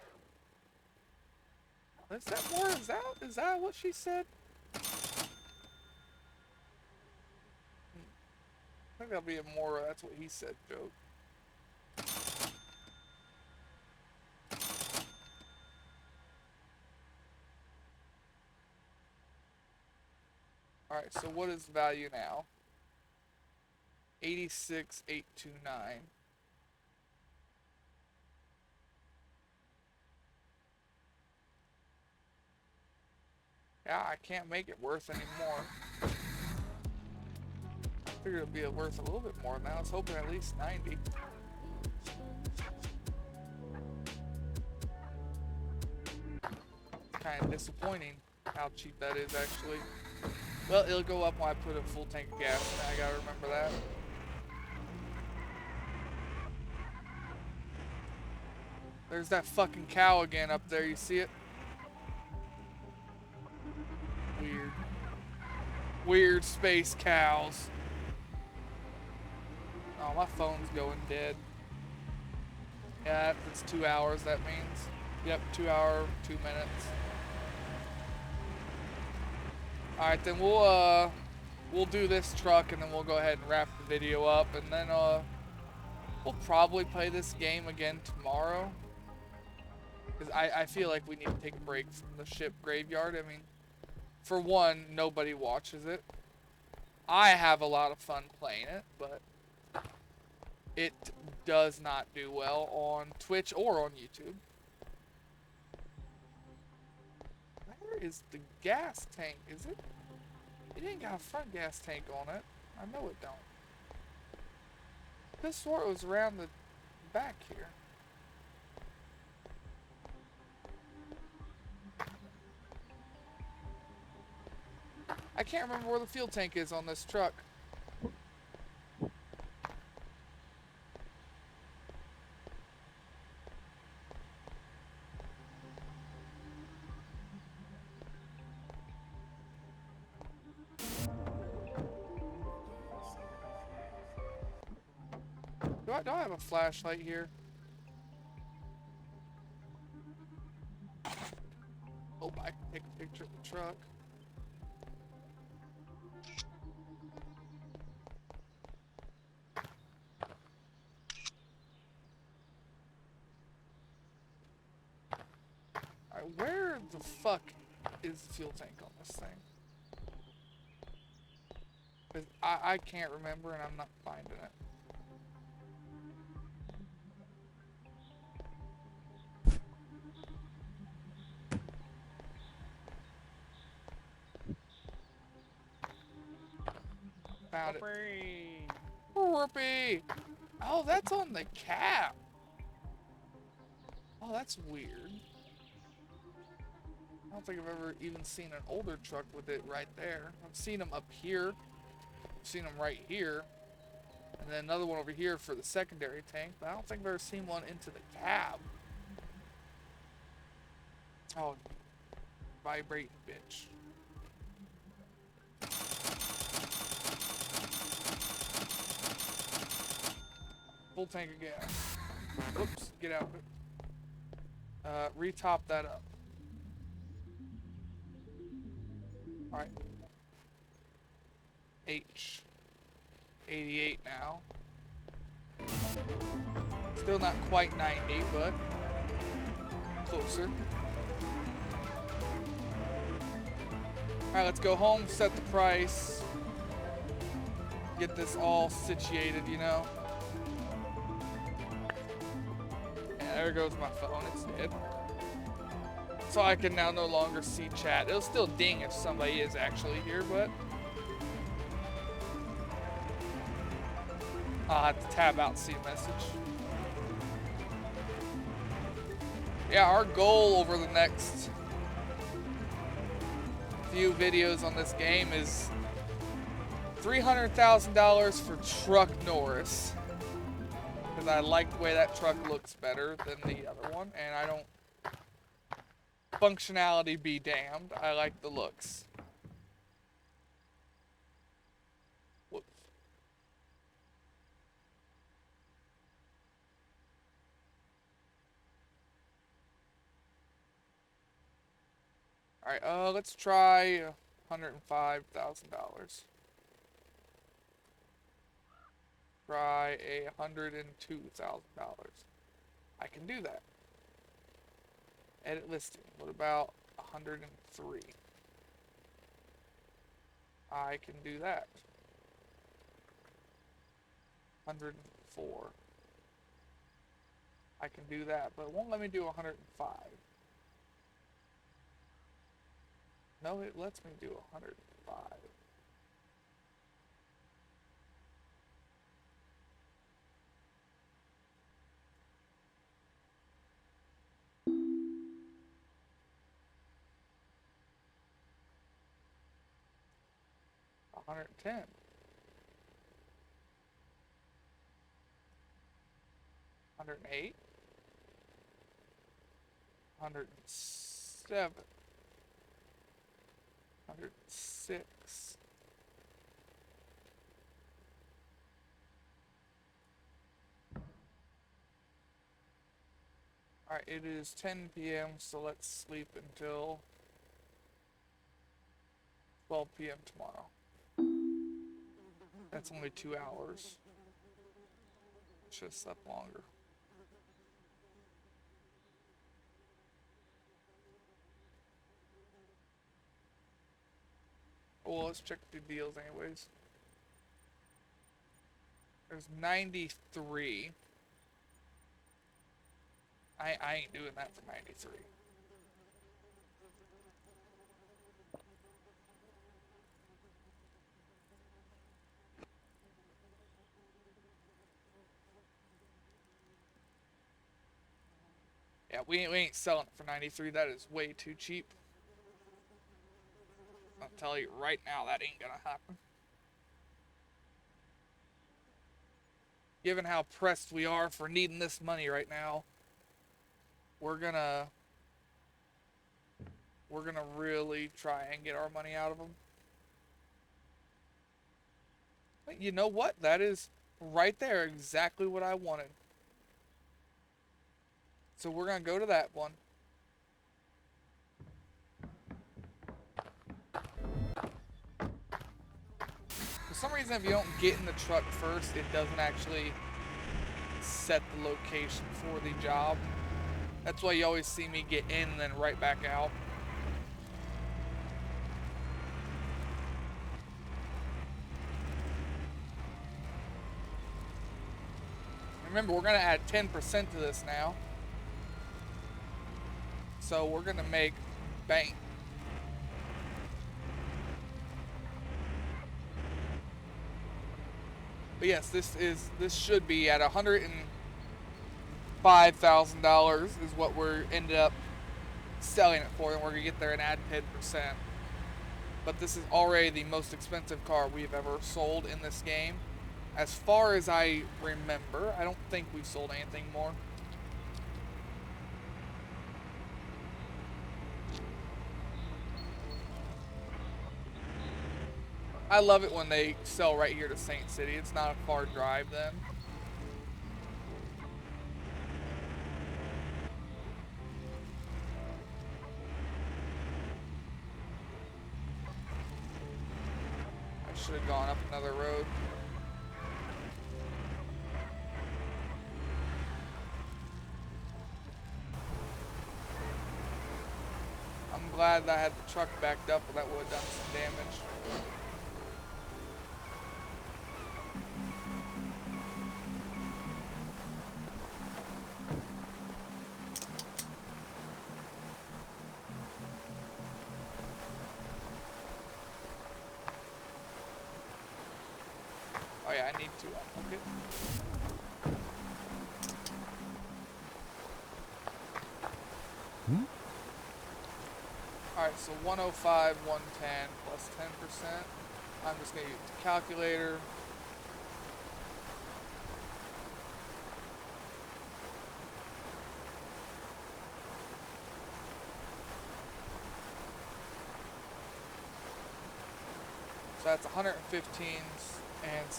Is that more? Is that what she said? I think that'll be a more that's what he said joke. Alright, so what is the value now? 86,829. Yeah, I can't make it worth any more. I figured it'd be worth a little bit more than that. I was hoping at least 90. Kind of disappointing how cheap that is actually. Well, it'll go up when I put a full tank of gas in. I gotta remember that. There's that fucking cow again up there. You see it? Weird. Weird space cows. Oh, my phone's going dead. Yeah, if it's 2 hours, that means. Yep, 2 hour, 2 minutes. Alright, then we'll do this truck and then we'll go ahead and wrap the video up, and then we'll probably play this game again tomorrow. Because I feel like we need to take a break from the ship graveyard. I mean, for one, nobody watches it. I have a lot of fun playing it, but it does not do well on Twitch or on YouTube. Where is the gas tank? Is it? It ain't got a front gas tank on it. I know it don't. I could swore it was around the back here. I can't remember where the fuel tank is on this truck. Do I have a flashlight here? Oh, I can take a picture of the truck. Alright, where the fuck is the fuel tank on this thing? Because I can't remember and I'm not finding it. Found it. Whoopee! Oh, that's on the cap. Oh, that's weird. I don't think I've ever even seen an older truck with it right there. I've seen them up here. I've seen them right here. And then another one over here for the secondary tank. But I don't think I've ever seen one into the cab. Oh, vibrating bitch. Full tank of gas. Whoops, get out of it. Retop that up. Alright. H. 88 now. Still not quite 90, but closer. Alright, let's go home, set the price. Get this all situated, you know. There goes my phone, it's dead. So I can now no longer see chat. It'll still ding if somebody is actually here, but I'll have to tab out and see a message. Yeah, our goal over the next few videos on this game is $300,000 for truck Norris. Because I like the way that truck looks better than the other one, and I don't... Functionality be damned, I like the looks. Whoops. Alright, let's try $105,000. Try $102,000. I can do that. Edit listing. What about 103? I can do that. 104. I can do that, but it won't let me do 105. No, it lets me do 105. $110. $108. $107. $106. Alright, it is 10 p.m., so let's sleep until 12 p.m. tomorrow. That's only 2 hours. Should have slept longer. Well, let's check the deals anyways. There's 93. I ain't doing that for 93. Yeah, we ain't selling it for 93. That is way too cheap. I'll tell you right now, that ain't gonna happen. Given how pressed we are for needing this money right now, we're gonna really try and get our money out of them. But you know what? That is right there exactly what I wanted. So we're gonna go to that one. For some reason, if you don't get in the truck first, it doesn't actually set the location for the job. That's why you always see me get in and then right back out. Remember, we're gonna add 10% to this now. So we're gonna make bank. But yes, this should be at $105,000 is what we're ended up selling it for, and we're gonna get there and add 10%. But this is already the most expensive car we've ever sold in this game. As far as I remember, I don't think we've sold anything more. I love it when they sell right here to Saint City. It's not a far drive then. I should have gone up another road. I'm glad that I had the truck backed up, or that would have done some damage. Oh yeah, I need to unhook it. Alright, so 105, 110 plus 10%. I'm just going to use the calculator. So that's 115 and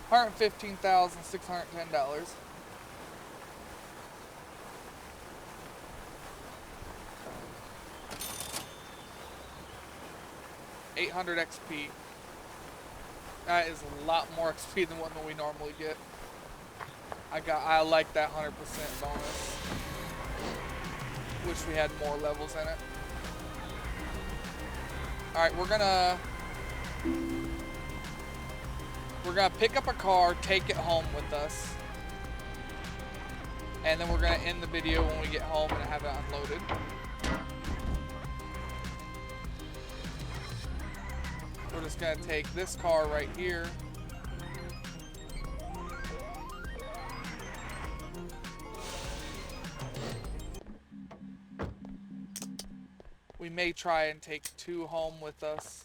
$115,610. 800 XP. That is a lot more XP than what we normally get. I like that 100% bonus. Wish we had more levels in it. Alright, we're gonna pick up a car, take it home with us. And then we're gonna end the video when we get home and have it unloaded. We're just gonna take this car right here. We may try and take 2 home with us.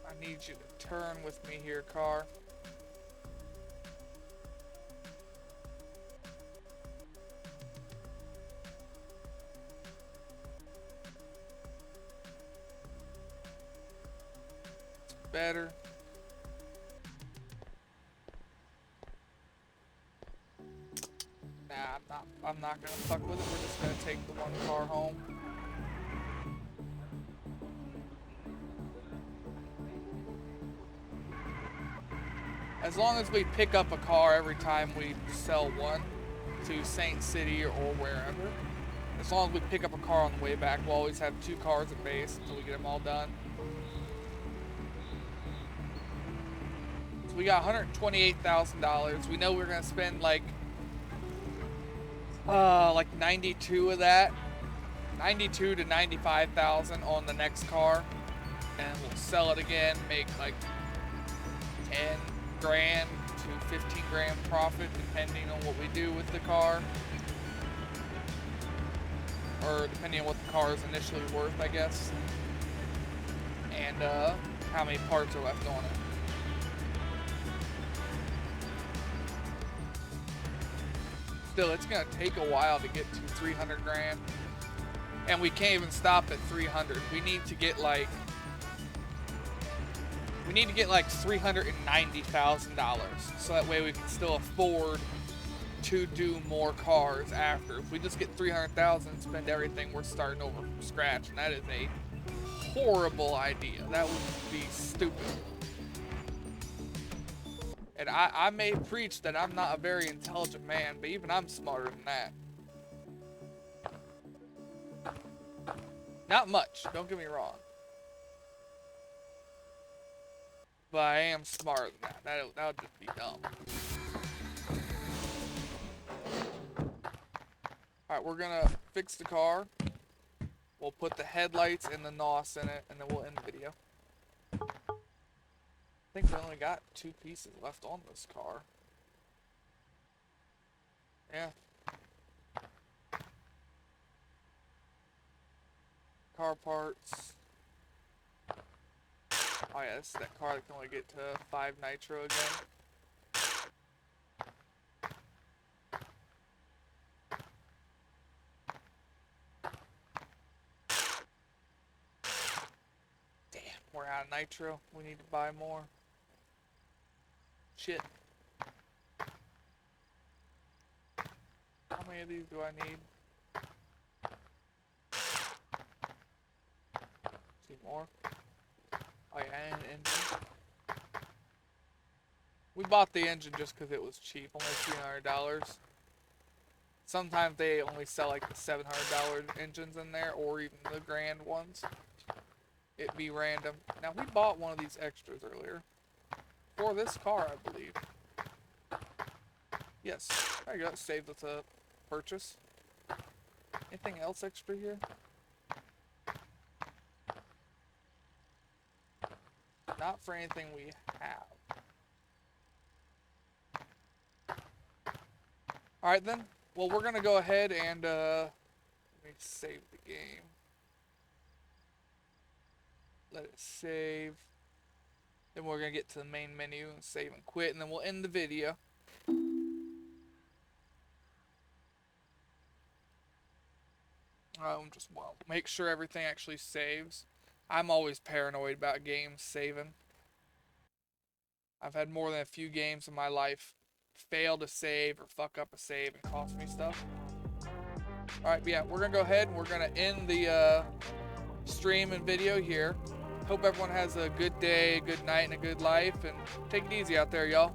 I need you to turn with me here, car. Better. Nah, I'm not gonna fuck with it. We're just gonna take the 1 car home. As long as we pick up a car every time we sell one to Saint City or wherever. As long as we pick up a car on the way back, we'll always have 2 cars at base until we get them all done. So we got $128,000. We know we're gonna spend like 92 of that, 92 to 95,000 on the next car, and we'll sell it again, make like 10 grand to 15 grand profit depending on what we do with the car, or depending on what the car is initially worth, I guess, and how many parts are left on it. Still, it's gonna take a while to get to 300 grand, and we can't even stop at 300. We need to get like $390,000, so that way we can still afford to do more cars after. If we just get 300,000 and spend everything, we're starting over from scratch, and that is a horrible idea. That would be stupid. And I may preach that I'm not a very intelligent man, but even I'm smarter than that. Not much, don't get me wrong. But I am smarter than that. That would just be dumb. Alright, we're gonna fix the car. We'll put the headlights and the NOS in it, and then we'll end the video. I think we only got 2 pieces left on this car. Yeah. Car parts. Oh yeah, this is that car that can only get to 5 nitro again. Damn, we're out of nitro. We need to buy more. Shit. How many of these do I need? 2 more. Oh yeah, and an engine. We bought the engine just because it was cheap, only $300. Sometimes they only sell like the $700 engines in there, or even the grand ones. It'd be random. Now we bought one of these extras earlier. For this car, I believe. Yes, there you go, saved us a purchase. Anything else extra here? Not for anything we have. Alright then, well we're gonna go ahead and let me save the game. Let it save. Then we're gonna get to the main menu and save and quit, and then we'll end the video. Well, make sure everything actually saves. I'm always paranoid about games saving. I've had more than a few games in my life fail to save or fuck up a save and cost me stuff. Alright, but yeah, we're gonna go ahead and we're gonna end the stream and video here. Hope everyone has a good day, a good night, and a good life, and take it easy out there, y'all.